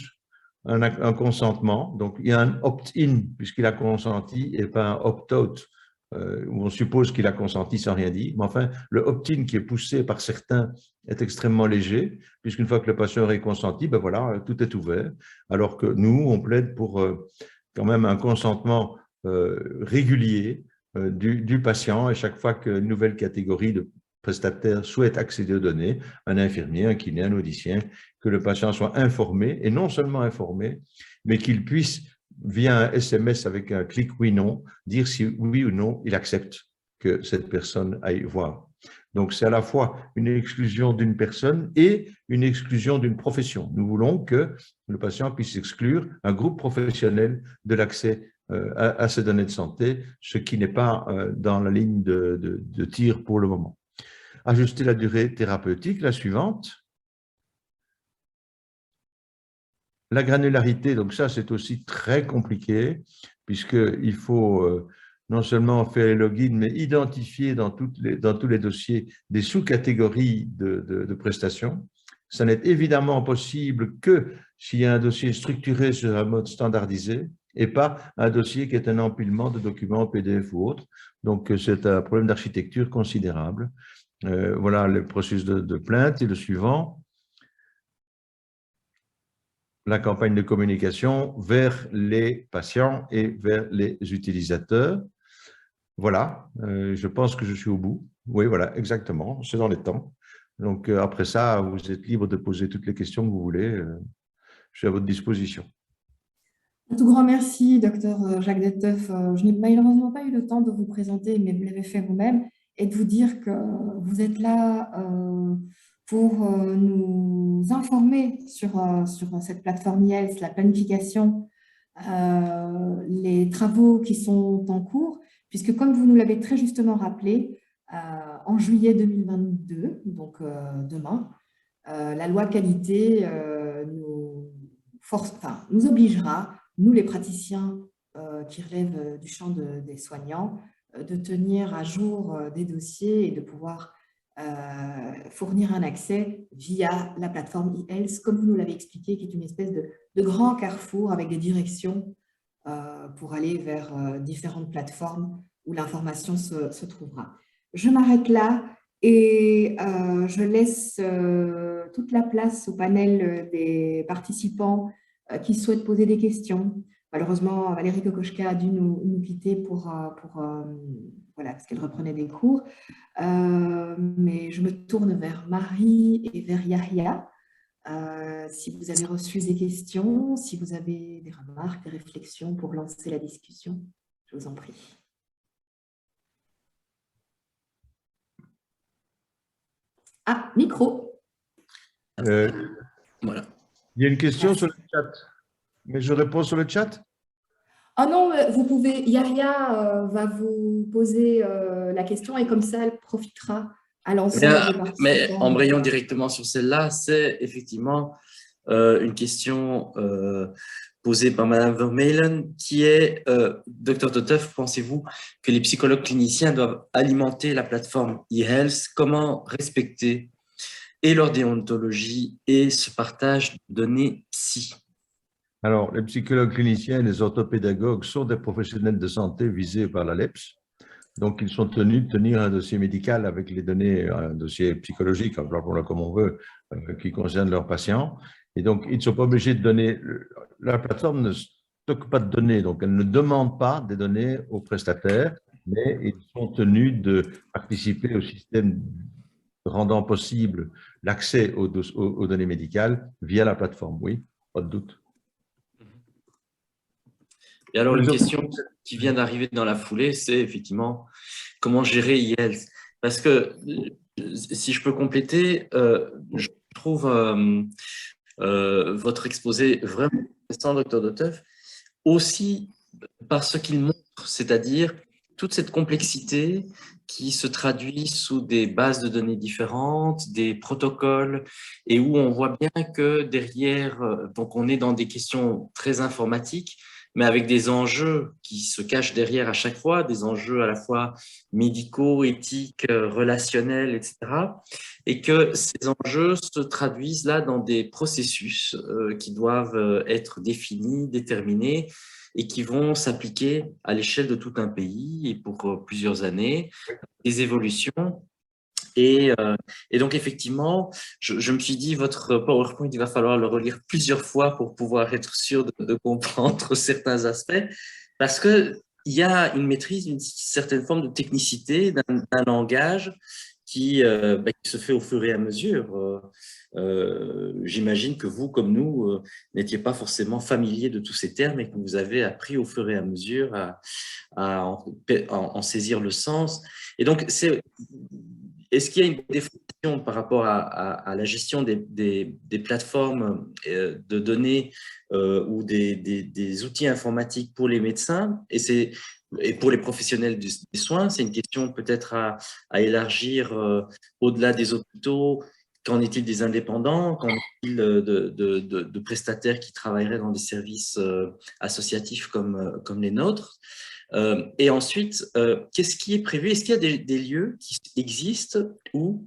un consentement, donc il y a un opt-in puisqu'il a consenti et pas un opt-out où on suppose qu'il a consenti sans rien dire. Mais enfin, le opt-in qui est poussé par certains est extrêmement léger puisqu'une fois que le patient aurait consenti, ben voilà, tout est ouvert. Alors que nous, on plaide pour quand même un consentement régulier du patient, et chaque fois qu'une nouvelle catégorie de prestataires souhaite accéder aux données, un infirmier, un kiné, un audicien, que le patient soit informé, et non seulement informé, mais qu'il puisse, via un SMS avec un clic oui-non, dire si oui ou non il accepte que cette personne aille voir. Donc, c'est à la fois une exclusion d'une personne et une exclusion d'une profession. Nous voulons que le patient puisse exclure un groupe professionnel de l'accès à ces données de santé, ce qui n'est pas dans la ligne de tir pour le moment. Ajuster la durée thérapeutique, la suivante. La granularité, donc ça c'est aussi très compliqué, puisqu'il faut non seulement faire les logins, mais identifier dans tous les dossiers des sous-catégories de prestations. Ça n'est évidemment possible que s'il y a un dossier structuré sur un mode standardisé, et pas un dossier qui est un empilement de documents PDF ou autre. Donc, c'est un problème d'architecture considérable. Voilà le processus de plainte. Et le suivant, la campagne de communication vers les patients et vers les utilisateurs. voilà, je pense que je suis au bout. Oui, voilà, exactement, c'est dans les temps. Donc, après ça, vous êtes libre de poser toutes les questions que vous voulez. Je suis à votre disposition. Un tout grand merci, docteur Jacques Detteuf. Je n'ai malheureusement pas eu le temps de vous présenter, mais vous l'avez fait vous-même, et de vous dire que vous êtes là pour nous informer sur cette plateforme IELTS, la planification, les travaux qui sont en cours, puisque comme vous nous l'avez très justement rappelé, en juillet 2022, donc demain, la loi qualité nous obligera, nous les praticiens qui relèvent du champ des soignants, de tenir à jour des dossiers et de pouvoir fournir un accès via la plateforme e-health, comme vous nous l'avez expliqué, qui est une espèce de grand carrefour avec des directions pour aller vers différentes plateformes où l'information se trouvera. Je m'arrête là et je laisse toute la place au panel des participants qui souhaitent poser des questions. Malheureusement, Valérie Kokoschka a dû nous quitter voilà, parce qu'elle reprenait des cours. Mais je me tourne vers Marie et vers Yahya. Si vous avez reçu des questions, si vous avez des remarques, des réflexions pour lancer la discussion, je vous en prie. Ah, micro. Voilà. Il y a une question sur le chat, mais je réponds sur le chat. Ah non, vous pouvez, Yahya va vous poser la question et comme ça, elle profitera à l'ensemble des participants. Mais embrayons directement sur celle-là, c'est effectivement une question posée par Madame Vermeulen qui est, Dr Detteuf, pensez-vous que les psychologues cliniciens doivent alimenter la plateforme e-health? Comment respecter et leur déontologie et ce partage de données psy? Alors, les psychologues cliniciens et les orthopédagogues sont des professionnels de santé visés par la LEPS. Donc, ils sont tenus de tenir un dossier médical avec les données, un dossier psychologique, appelons-le comme on veut, qui concerne leurs patients. Et donc, ils ne sont pas obligés de donner. La plateforme ne stocke pas de données, donc elle ne demande pas des données aux prestataires, mais ils sont tenus de participer au système rendant possible l'accès aux données médicales via la plateforme. Oui, pas de doute. Et alors, une question qui vient d'arriver dans la foulée, c'est effectivement comment gérer e-health. Parce que, si je peux compléter, je trouve votre exposé vraiment intéressant, Dr Detteuf, aussi par ce qu'il montre, c'est-à-dire toute cette complexité qui se traduit sous des bases de données différentes, des protocoles, et où on voit bien que derrière, donc on est dans des questions très informatiques, mais avec des enjeux qui se cachent derrière à chaque fois, des enjeux à la fois médicaux, éthiques, relationnels, etc. Et que ces enjeux se traduisent là dans des processus qui doivent être définis, déterminés, et qui vont s'appliquer à l'échelle de tout un pays et pour plusieurs années, des évolutions. Et donc, effectivement, je me suis dit, votre PowerPoint, il va falloir le relire plusieurs fois pour pouvoir être sûr de comprendre certains aspects, parce qu'il y a une maîtrise, une certaine forme de technicité d'un langage qui se fait au fur et à mesure. J'imagine que vous, comme nous, n'étiez pas forcément familier de tous ces termes et que vous avez appris au fur et à mesure à en saisir le sens. Et donc, est-ce qu'il y a une définition par rapport à la gestion des plateformes de données ou des outils informatiques pour les médecins et pour les professionnels des soins? C'est une question peut-être à élargir au-delà des hôpitaux. Qu'en est-il des indépendants? Qu'en est-il de prestataires qui travailleraient dans des services associatifs comme les nôtres? Et ensuite, qu'est-ce qui est prévu? Est-ce qu'il y a des lieux qui existent où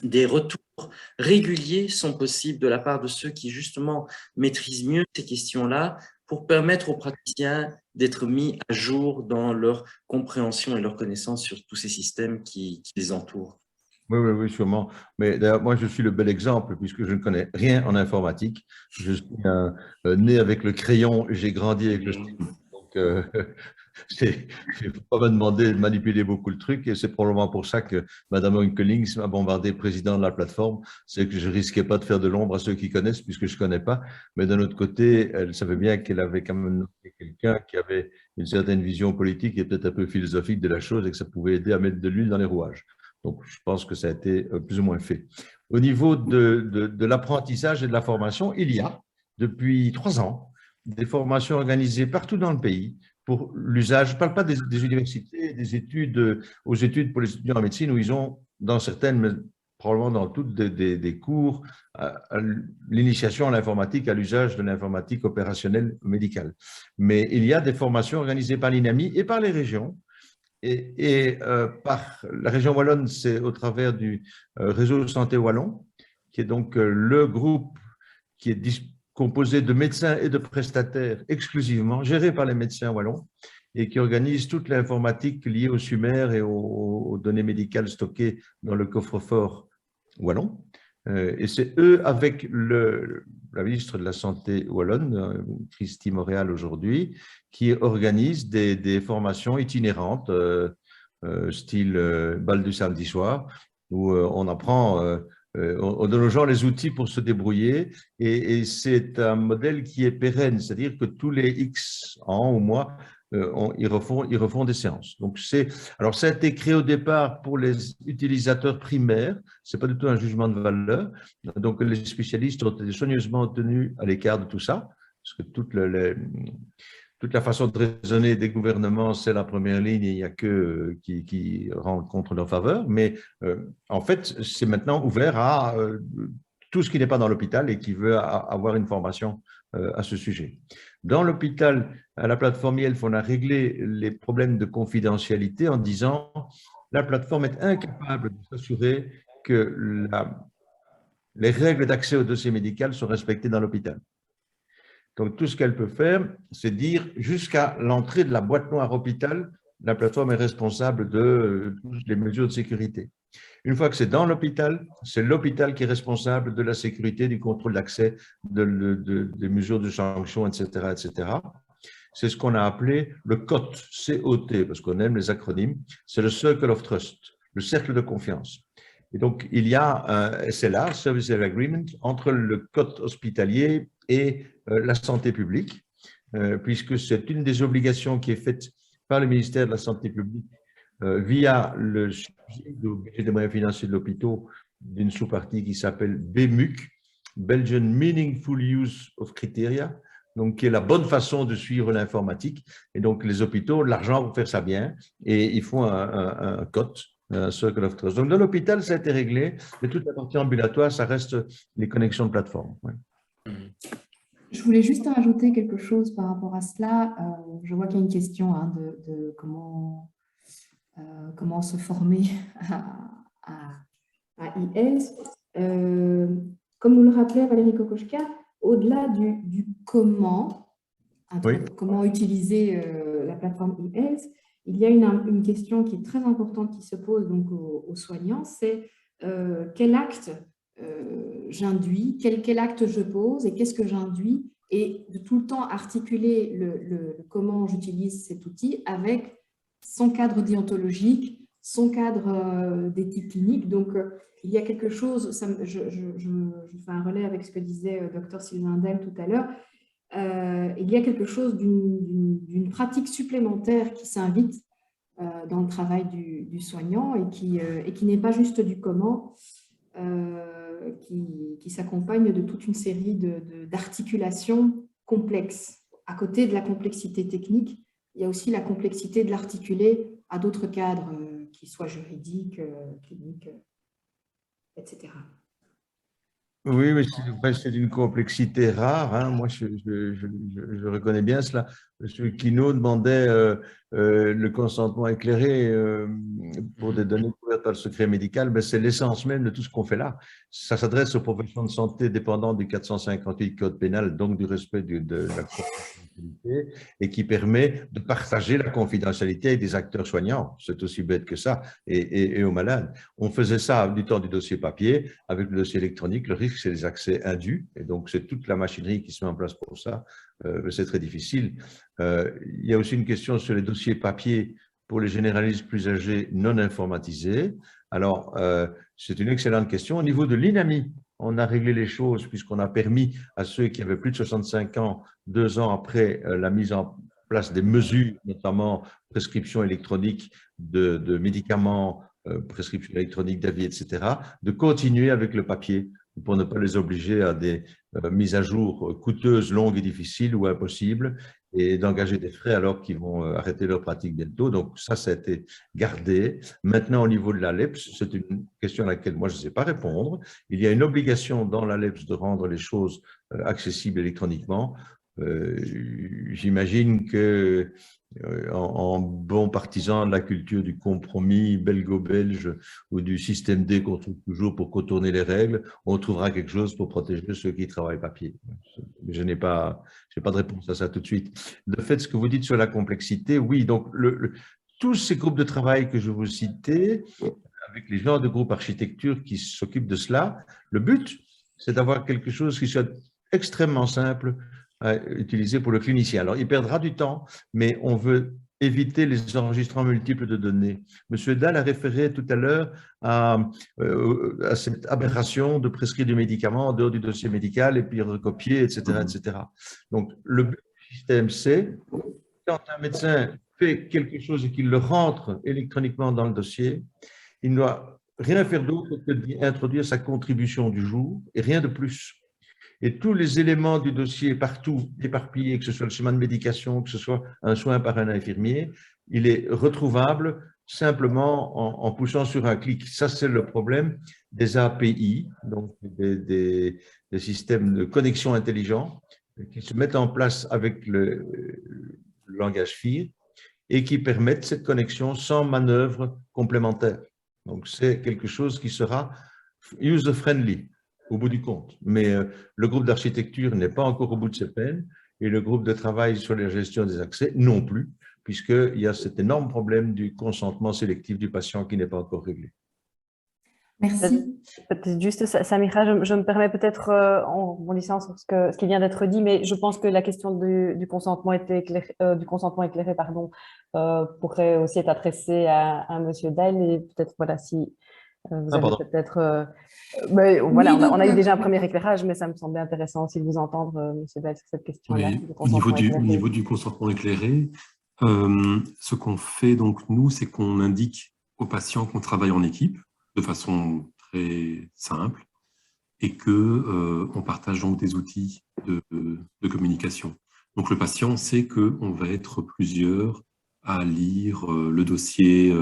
des retours réguliers sont possibles de la part de ceux qui justement maîtrisent mieux ces questions-là pour permettre aux praticiens d'être mis à jour dans leur compréhension et leur connaissance sur tous ces systèmes qui les entourent? Oui, sûrement. Mais d'ailleurs, moi, je suis le bel exemple puisque je ne connais rien en informatique. Je suis né avec le crayon, j'ai grandi avec le stylo. Donc, Il ne faut pas me demander de manipuler beaucoup le truc et c'est probablement pour ça que Mme Onkelings m'a bombardé président de la plateforme. C'est que je ne risquais pas de faire de l'ombre à ceux qui connaissent puisque je ne connais pas. Mais d'un autre côté, elle savait bien qu'elle avait quand même nommé quelqu'un qui avait une certaine vision politique et peut-être un peu philosophique de la chose et que ça pouvait aider à mettre de l'huile dans les rouages. Donc, je pense que ça a été plus ou moins fait. Au niveau de l'apprentissage et de la formation, il y a, depuis 3 ans, des formations organisées partout dans le pays pour l'usage. Je ne parle pas des universités, des études, aux études pour les étudiants en médecine où ils ont, dans certaines, mais probablement dans toutes, des cours à l'initiation à l'informatique, à l'usage de l'informatique opérationnelle médicale. Mais il y a des formations organisées par l'INAMI et par les régions. Et par la région wallonne, c'est au travers du réseau Santé Wallon, qui est donc le groupe qui est composé de médecins et de prestataires exclusivement, géré par les médecins wallons, et qui organise toute l'informatique liée au SUMER et aux données médicales stockées dans le coffre-fort wallon. Et c'est eux, avec la ministre de la Santé wallonne, Christy Montréal aujourd'hui, qui organisent des formations itinérantes, style bal du samedi soir, où on apprend, on donne aux gens les outils pour se débrouiller, et c'est un modèle qui est pérenne, c'est-à-dire que tous les X ans ou mois, ils refont des séances. Donc alors ça a été créé au départ pour les utilisateurs primaires, c'est pas du tout un jugement de valeur, donc les spécialistes ont été soigneusement tenus à l'écart de tout ça, parce que toute la façon de raisonner des gouvernements, c'est la première ligne, et il n'y a que qui rentrent contre leur faveur, mais en fait, c'est maintenant ouvert à tout ce qui n'est pas dans l'hôpital et qui veut avoir une formation à ce sujet. Dans l'hôpital, à la plateforme IELF, on a réglé les problèmes de confidentialité en disant la plateforme est incapable de s'assurer que les règles d'accès au dossier médical sont respectées dans l'hôpital. Donc, tout ce qu'elle peut faire, c'est dire jusqu'à l'entrée de la boîte noire hôpital, la plateforme est responsable de toutes les mesures de sécurité. Une fois que c'est dans l'hôpital, c'est l'hôpital qui est responsable de la sécurité, du contrôle d'accès, des mesures de sanction, etc., etc. C'est ce qu'on a appelé le COT, C-O-T, parce qu'on aime les acronymes. C'est le Circle of Trust, le cercle de confiance. Et donc, il y a un SLA, Service Agreement, entre le COT hospitalier et la santé publique, puisque c'est une des obligations qui est faite par le ministère de la Santé publique via le budget des moyens financiers de l'hôpital d'une sous-partie qui s'appelle BMUC, Belgian Meaningful Use of Criteria, donc qui est la bonne façon de suivre l'informatique. Et donc, les hôpitaux, l'argent pour faire ça bien, et ils font un COT, un Circle of Trust. Donc, dans l'hôpital, ça a été réglé, mais toute la partie ambulatoire, ça reste les connexions de plateforme. Ouais. Je voulais juste rajouter quelque chose par rapport à cela. Je vois qu'il y a une question de comment se former à e-health. Comme nous le rappelait Valérie Kokoschka, au-delà du comment, comment utiliser la plateforme e-health, il y a une question qui est très importante qui se pose donc aux soignants, c'est quel acte j'induis, quel acte je pose et qu'est-ce que j'induis, et de tout le temps articuler le comment j'utilise cet outil avec son cadre déontologique, son cadre d'éthique clinique. Donc, il y a quelque chose, je fais un relais avec ce que disait Dr Sylvain Del tout à l'heure, il y a quelque chose d'une pratique supplémentaire qui s'invite dans le travail du soignant et qui n'est pas juste du comment, qui s'accompagne de toute une série d'articulations complexes. À côté de la complexité technique, il y a aussi la complexité de l'articuler à d'autres cadres, qui soient juridiques, cliniques, etc. Oui, mais c'est d'une complexité rare. Hein. Moi, je reconnais bien cela. M. Quinault demandait le consentement éclairé pour des données couvertes par le secret médical. Ben, c'est l'essence même de tout ce qu'on fait là. Ça s'adresse aux professions de santé dépendantes du 458 Code pénal, donc du respect de la confidentialité et qui permet de partager la confidentialité avec des acteurs soignants. C'est aussi bête que ça, et aux malades. On faisait ça du temps du dossier papier. Avec le dossier électronique, le risque, c'est les accès indus. Et donc, c'est toute la machinerie qui se met en place pour ça. C'est très difficile. Il y a aussi une question sur les dossiers papier pour les généralistes plus âgés non informatisés. Alors, c'est une excellente question. Au niveau de l'INAMI, on a réglé les choses puisqu'on a permis à ceux qui avaient plus de 65 ans, 2 ans après la mise en place des mesures, notamment prescription électronique de médicaments, prescription électronique d'avis, etc., de continuer avec le papier pour ne pas les obliger à des mises à jour coûteuses, longues et difficiles ou impossibles, et d'engager des frais alors qu'ils vont arrêter leur pratique bientôt. Donc ça a été gardé. Maintenant, au niveau de l'ALEPS, c'est une question à laquelle moi je ne sais pas répondre. Il y a une obligation dans l'ALEPS de rendre les choses accessibles électroniquement. J'imagine que en bon partisan de la culture du compromis belgo-belge ou du système D qu'on trouve toujours pour contourner les règles, on trouvera quelque chose pour protéger ceux qui travaillent papier. Je n'ai pas de réponse à ça tout de suite. De fait, ce que vous dites sur la complexité, oui, donc tous ces groupes de travail que je vous citais, avec les gens de groupes architecture qui s'occupent de cela, le but, c'est d'avoir quelque chose qui soit extrêmement simple à utiliser pour le clinicien. Alors, il perdra du temps, mais on veut éviter les enregistrements multiples de données. Monsieur Dahl a référé tout à l'heure à cette aberration de prescrire du médicament en dehors du dossier médical et puis recopier, etc., etc. Donc, le but du système, c'est quand un médecin fait quelque chose et qu'il le rentre électroniquement dans le dossier, il ne doit rien faire d'autre que d'introduire sa contribution du jour et rien de plus. Et tous les éléments du dossier partout éparpillés, que ce soit le schéma de médication, que ce soit un soin par un infirmier, il est retrouvable simplement en poussant sur un clic. Ça, c'est le problème des API, donc des systèmes de connexion intelligents qui se mettent en place avec le langage FIR et qui permettent cette connexion sans manœuvre complémentaire. Donc, c'est quelque chose qui sera user-friendly au bout du compte. Mais le groupe d'architecture n'est pas encore au bout de ses peines et le groupe de travail sur la gestion des accès non plus, puisqu'il y a cet énorme problème du consentement sélectif du patient qui n'est pas encore réglé. Merci. Peut-être juste, Samira, je me permets peut-être en rebondissant sur ce qui vient d'être dit, mais je pense que la question du consentement éclairé, pourrait aussi être adressée à Monsieur Dahl et peut-être, voilà, si vous avez peut-être… voilà, oui, on a eu déjà un premier éclairage, mais ça me semblait intéressant aussi de vous entendre, Monsieur Dahl, sur cette question-là. Oui, au niveau du consentement éclairé, ce qu'on fait donc nous, c'est qu'on indique aux patients qu'on travaille en équipe de façon très simple et qu'on partage donc des outils de communication. Donc le patient sait qu'on va être plusieurs à lire le dossier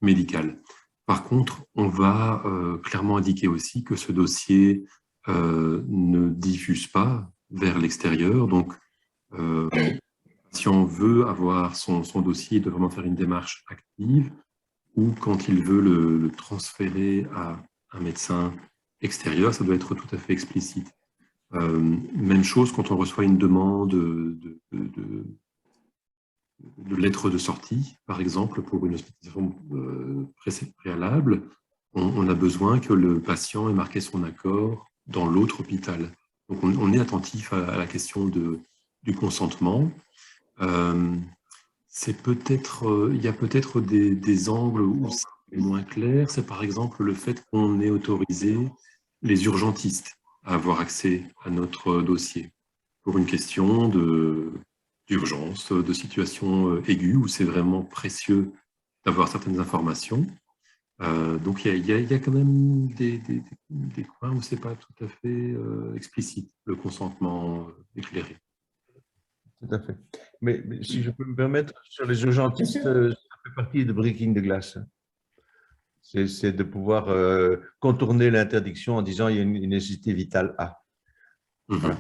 médical. Par contre, on va clairement indiquer aussi que ce dossier ne diffuse pas vers l'extérieur. Donc, si on veut avoir son dossier, il doit vraiment faire une démarche active, ou quand il veut le transférer à un médecin extérieur, ça doit être tout à fait explicite. Même chose quand on reçoit une demande de lettre de sortie, par exemple, pour une hospitalisation préalable, on a besoin que le patient ait marqué son accord dans l'autre hôpital. Donc, on est attentif à la question du consentement. Il y a peut-être des angles où c'est moins clair. C'est par exemple le fait qu'on ait autorisé les urgentistes à avoir accès à notre dossier pour une question d'urgence, de situation aiguë, où c'est vraiment précieux d'avoir certaines informations. Donc, il y a quand même des coins où ce n'est pas tout à fait explicite, le consentement éclairé. Tout à fait. Mais si je peux me permettre, sur les urgentistes, ça fait partie de breaking the glass. C'est de pouvoir contourner l'interdiction en disant il y a une nécessité vitale à. Voilà.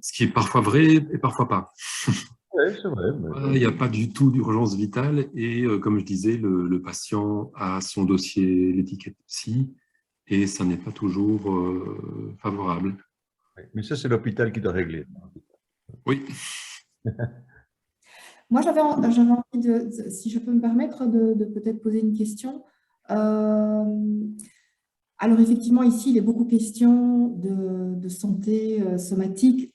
Ce qui est parfois vrai et parfois pas. Oui, c'est vrai. Il n'y a pas du tout d'urgence vitale et comme je disais, le patient a son dossier, l'étiquette psy, et ça n'est pas toujours favorable. Mais ça, c'est l'hôpital qui doit régler. Oui. Moi, j'avais envie si je peux me permettre, de peut-être poser une question. Alors, effectivement, ici, il est beaucoup question de santé somatique.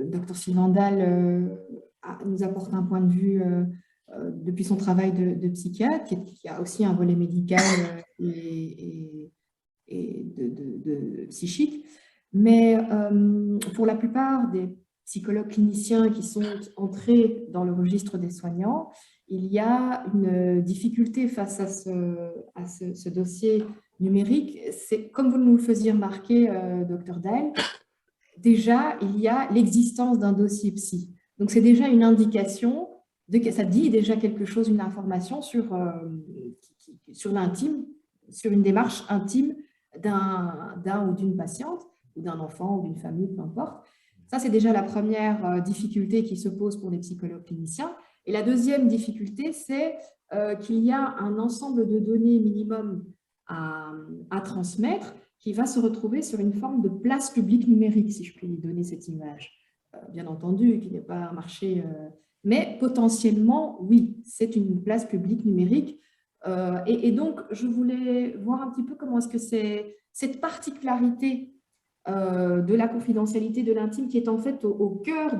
Dr Sylvain Dalle nous apporte un point de vue depuis son travail de psychiatre, qui a aussi un volet médical et de psychique. Mais pour la plupart des psychologues cliniciens qui sont entrés dans le registre des soignants, il y a une difficulté face à ce dossier numérique. C'est comme vous nous le faisiez remarquer, Dr Dalle, déjà, il y a l'existence d'un dossier psy. Donc, c'est déjà une indication, ça dit déjà quelque chose, une information sur l'intime, sur une démarche intime d'un ou d'une patiente, ou d'un enfant, ou d'une famille, peu importe. Ça, c'est déjà la première difficulté qui se pose pour les psychologues cliniciens. Et la deuxième difficulté, c'est qu'il y a un ensemble de données minimum à transmettre qui va se retrouver sur une forme de place publique numérique, si je puis lui donner cette image. Bien entendu, qui n'est pas un marché, mais potentiellement, oui, c'est une place publique numérique. Et donc, je voulais voir un petit peu comment est-ce que c'est cette particularité de la confidentialité de l'intime qui est en fait au cœur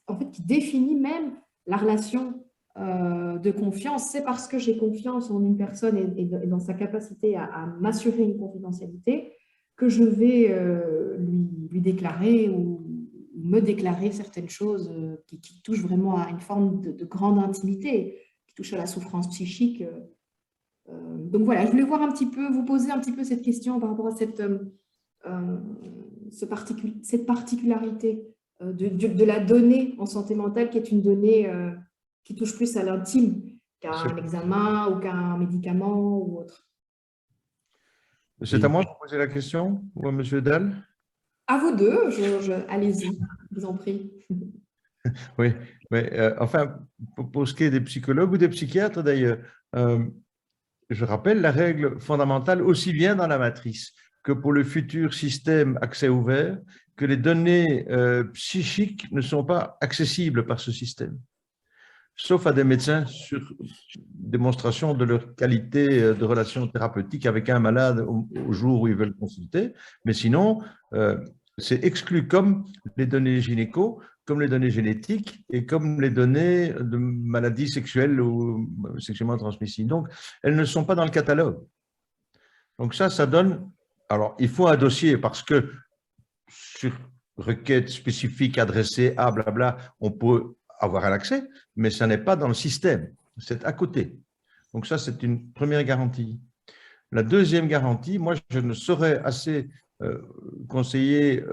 en fait, qui définit même la relation de confiance. C'est parce que j'ai confiance en une personne et dans sa capacité à m'assurer une confidentialité que je vais lui déclarer ou me déclarer certaines choses qui touchent vraiment à une forme de grande intimité, qui touchent à la souffrance psychique. Donc voilà, je voulais voir un petit peu, vous poser un petit peu cette question par rapport à cette particularité de la donnée en santé mentale, qui est une donnée qui touche plus à l'intime qu'un examen ou qu'un médicament ou autre. C'est à moi de poser la question ou à M. Dalle? À vous deux, allez-y, je vous en prie. Oui, mais enfin, pour ce qui est des psychologues ou des psychiatres d'ailleurs, je rappelle la règle fondamentale aussi bien dans la matrice que pour le futur système accès ouvert, que les données psychiques ne sont pas accessibles par ce système, sauf à des médecins sur démonstration de leur qualité de relation thérapeutique avec un malade au jour où ils veulent consulter. Mais sinon, c'est exclu comme les données gynéco, comme les données génétiques et comme les données de maladies sexuelles ou sexuellement transmissibles. Donc, elles ne sont pas dans le catalogue. Donc ça donne… Alors, il faut un dossier parce que sur requête spécifique adressée à blabla, on peut avoir un accès, mais ça n'est pas dans le système, c'est à côté. Donc ça, c'est une première garantie. La deuxième garantie, moi, je ne saurais assez conseiller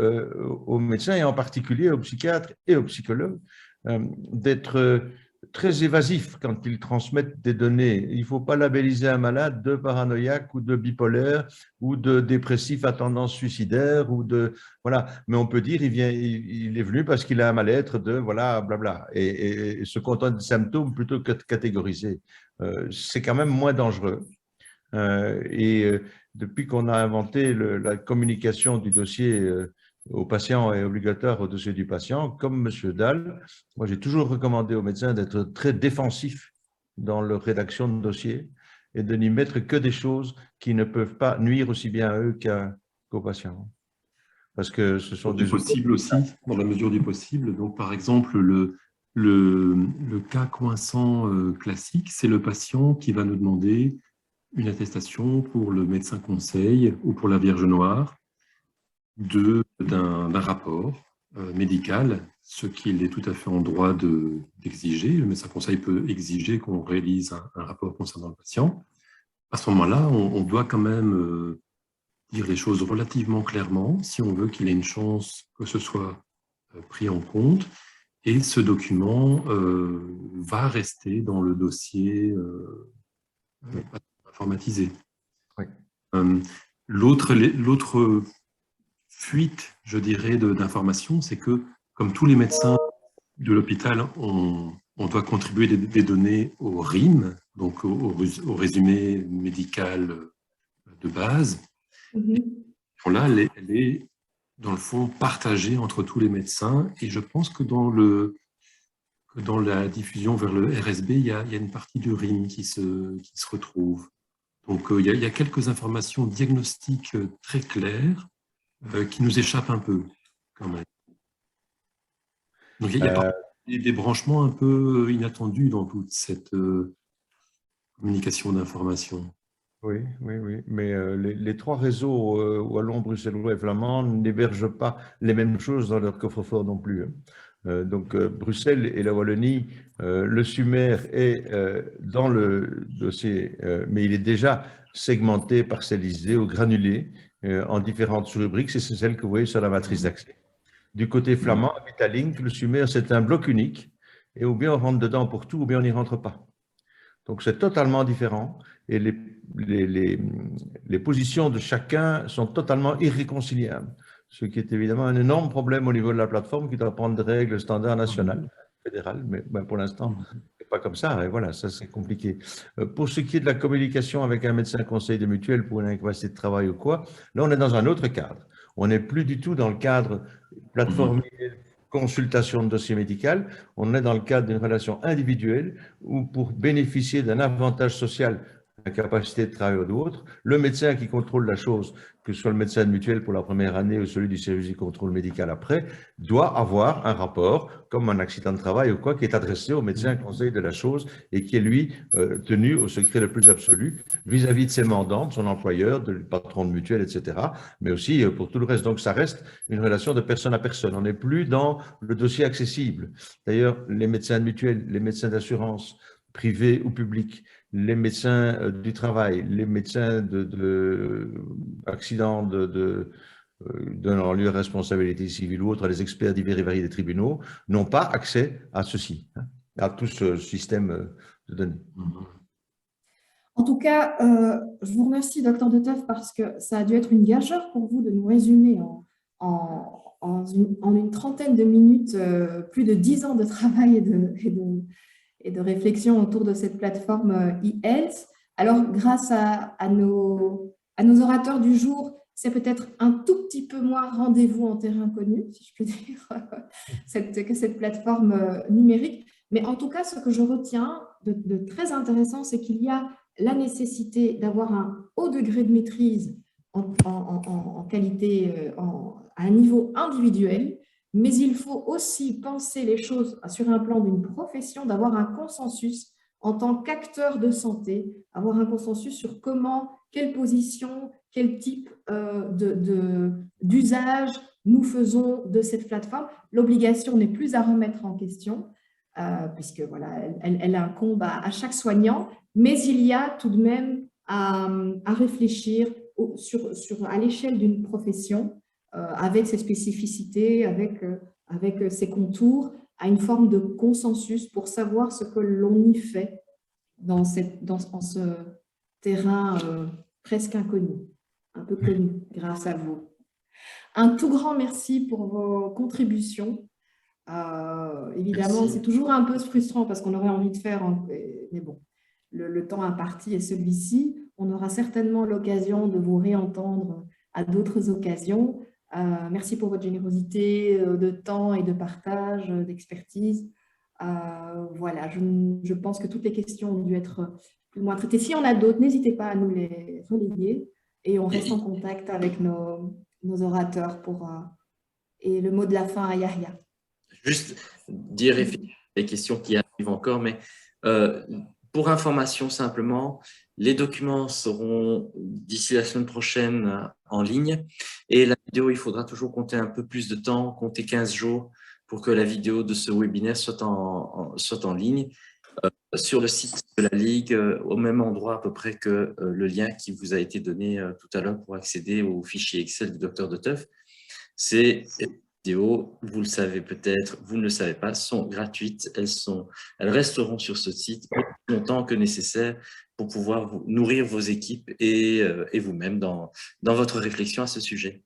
aux médecins et en particulier aux psychiatres et aux psychologues d'être très évasifs quand ils transmettent des données. Il ne faut pas labelliser un malade de paranoïaque ou de bipolaire ou de dépressif à tendance suicidaire ou de… Voilà. Mais on peut dire il est venu parce qu'il a un mal-être de… Voilà, blabla. Et se contenter de symptômes plutôt que de catégoriser. C'est quand même moins dangereux. Depuis qu'on a inventé la communication du dossier au patient et obligatoire au dossier du patient, comme M. Dalle, moi j'ai toujours recommandé aux médecins d'être très défensifs dans leur rédaction de dossier et de n'y mettre que des choses qui ne peuvent pas nuire aussi bien à eux qu'aux patients. Parce que ce sont des… possible aussi, dans la mesure du possible. Donc par exemple, le cas coinçant classique, c'est le patient qui va nous demander une attestation pour le médecin conseil ou pour la Vierge Noire d'un rapport médical, ce qu'il est tout à fait en droit d'exiger. Le médecin conseil peut exiger qu'on réalise un rapport concernant le patient. À ce moment-là, on doit quand même dire les choses relativement clairement si on veut qu'il ait une chance que ce soit pris en compte. Et ce document va rester dans le dossier informatisé. Oui. L'autre fuite, je dirais, d'informations, c'est que, comme tous les médecins de l'hôpital, on doit contribuer des données au RIM, donc au résumé médical de base. Là, elle est dans le fond, partagé entre tous les médecins. Et je pense que dans la diffusion vers le RSB, il y a une partie du RIM qui se retrouve. Donc, il y a quelques informations diagnostiques très claires qui nous échappent un peu, quand même. Donc, il y a des branchements un peu inattendus dans toute cette communication d'informations. Oui, mais les trois réseaux, wallon, bruxellois et flamand, n'hébergent pas les mêmes choses dans leur coffre-fort non plus. Donc, Bruxelles et la Wallonie, le SUMER est dans le dossier, mais il est déjà segmenté, parcellisé ou granulé en différentes sous-rubriques. C'est celle que vous voyez sur la matrice d'accès. Du côté flamand, à Vitalink, le SUMER, c'est un bloc unique, et ou bien on rentre dedans pour tout, ou bien on n'y rentre pas. Donc, c'est totalement différent, et les positions de chacun sont totalement irréconciliables, ce qui est évidemment un énorme problème au niveau de la plateforme qui doit prendre des règles standards nationales, fédérales, mais pour l'instant, c'est pas comme ça, et voilà, ça c'est compliqué. Pour ce qui est de la communication avec un médecin conseil de mutuelle pour une incapacité de travail ou quoi, là on est dans un autre cadre. On n'est plus du tout dans le cadre plateforme consultation de dossier médical, on est dans le cadre d'une relation individuelle où pour bénéficier d'un avantage social, la capacité de travail ou autre, le médecin qui contrôle la chose, que ce soit le médecin de mutuelle pour la première année ou celui du service de contrôle médical après, doit avoir un rapport, comme un accident de travail ou quoi, qui est adressé au médecin conseil de la chose et qui est, lui, tenu au secret le plus absolu vis-à-vis de ses mandants, de son employeur, du patron de mutuelle, etc., mais aussi pour tout le reste. Donc, ça reste une relation de personne à personne. On n'est plus dans le dossier accessible. D'ailleurs, les médecins de mutuelle, les médecins d'assurance, privés ou publics, les médecins du travail, les médecins d'accidents donnant lieu à responsabilité civile ou autre, les experts divers et variés des tribunaux, n'ont pas accès à ceci, à tout ce système de données. En tout cas, je vous remercie, Dr Detef, parce que ça a dû être une gageure pour vous de nous résumer en une trentaine de minutes plus de 10 ans de travail et de réflexion autour de cette plateforme e-health. Alors, grâce à nos orateurs du jour, c'est peut-être un tout petit peu moins rendez-vous en terrain connu, si je peux dire, que cette plateforme numérique. Mais en tout cas, ce que je retiens de très intéressant, c'est qu'il y a la nécessité d'avoir un haut degré de maîtrise en qualité, à un niveau individuel, mais il faut aussi penser les choses sur un plan d'une profession, d'avoir un consensus en tant qu'acteur de santé, avoir un consensus sur comment, quelle position, quel type d'usage nous faisons de cette plateforme. L'obligation n'est plus à remettre en question, puisque voilà, elle incombe à chaque soignant, mais il y a tout de même à réfléchir à l'échelle d'une profession, avec ses spécificités, avec ses contours, à une forme de consensus pour savoir ce que l'on y fait en ce terrain presque inconnu, un peu connu grâce à vous. Un tout grand merci pour vos contributions. Évidemment, c'est toujours un peu frustrant parce qu'on aurait envie de faire, mais bon, le temps imparti est celui-ci. On aura certainement l'occasion de vous réentendre à d'autres occasions. Merci pour votre générosité de temps et de partage, d'expertise. Voilà, je pense que toutes les questions ont dû être plus ou moins traitées. Si on a d'autres, n'hésitez pas à nous les relayer et on reste en contact avec nos orateurs et le mot de la fin à Yahya. Juste dire les questions qui arrivent encore, mais pour information simplement, les documents seront d'ici la semaine prochaine en ligne et la vidéo, il faudra toujours compter un peu plus de temps, compter 15 jours pour que la vidéo de ce webinaire soit en ligne sur le site de la Ligue, au même endroit à peu près que le lien qui vous a été donné tout à l'heure pour accéder au fichier Excel du Dr Detef. Ces vidéos, vous le savez peut-être, vous ne le savez pas, sont gratuites. Elles resteront sur ce site aussi longtemps que nécessaire pour pouvoir nourrir vos équipes et vous-même dans votre réflexion à ce sujet.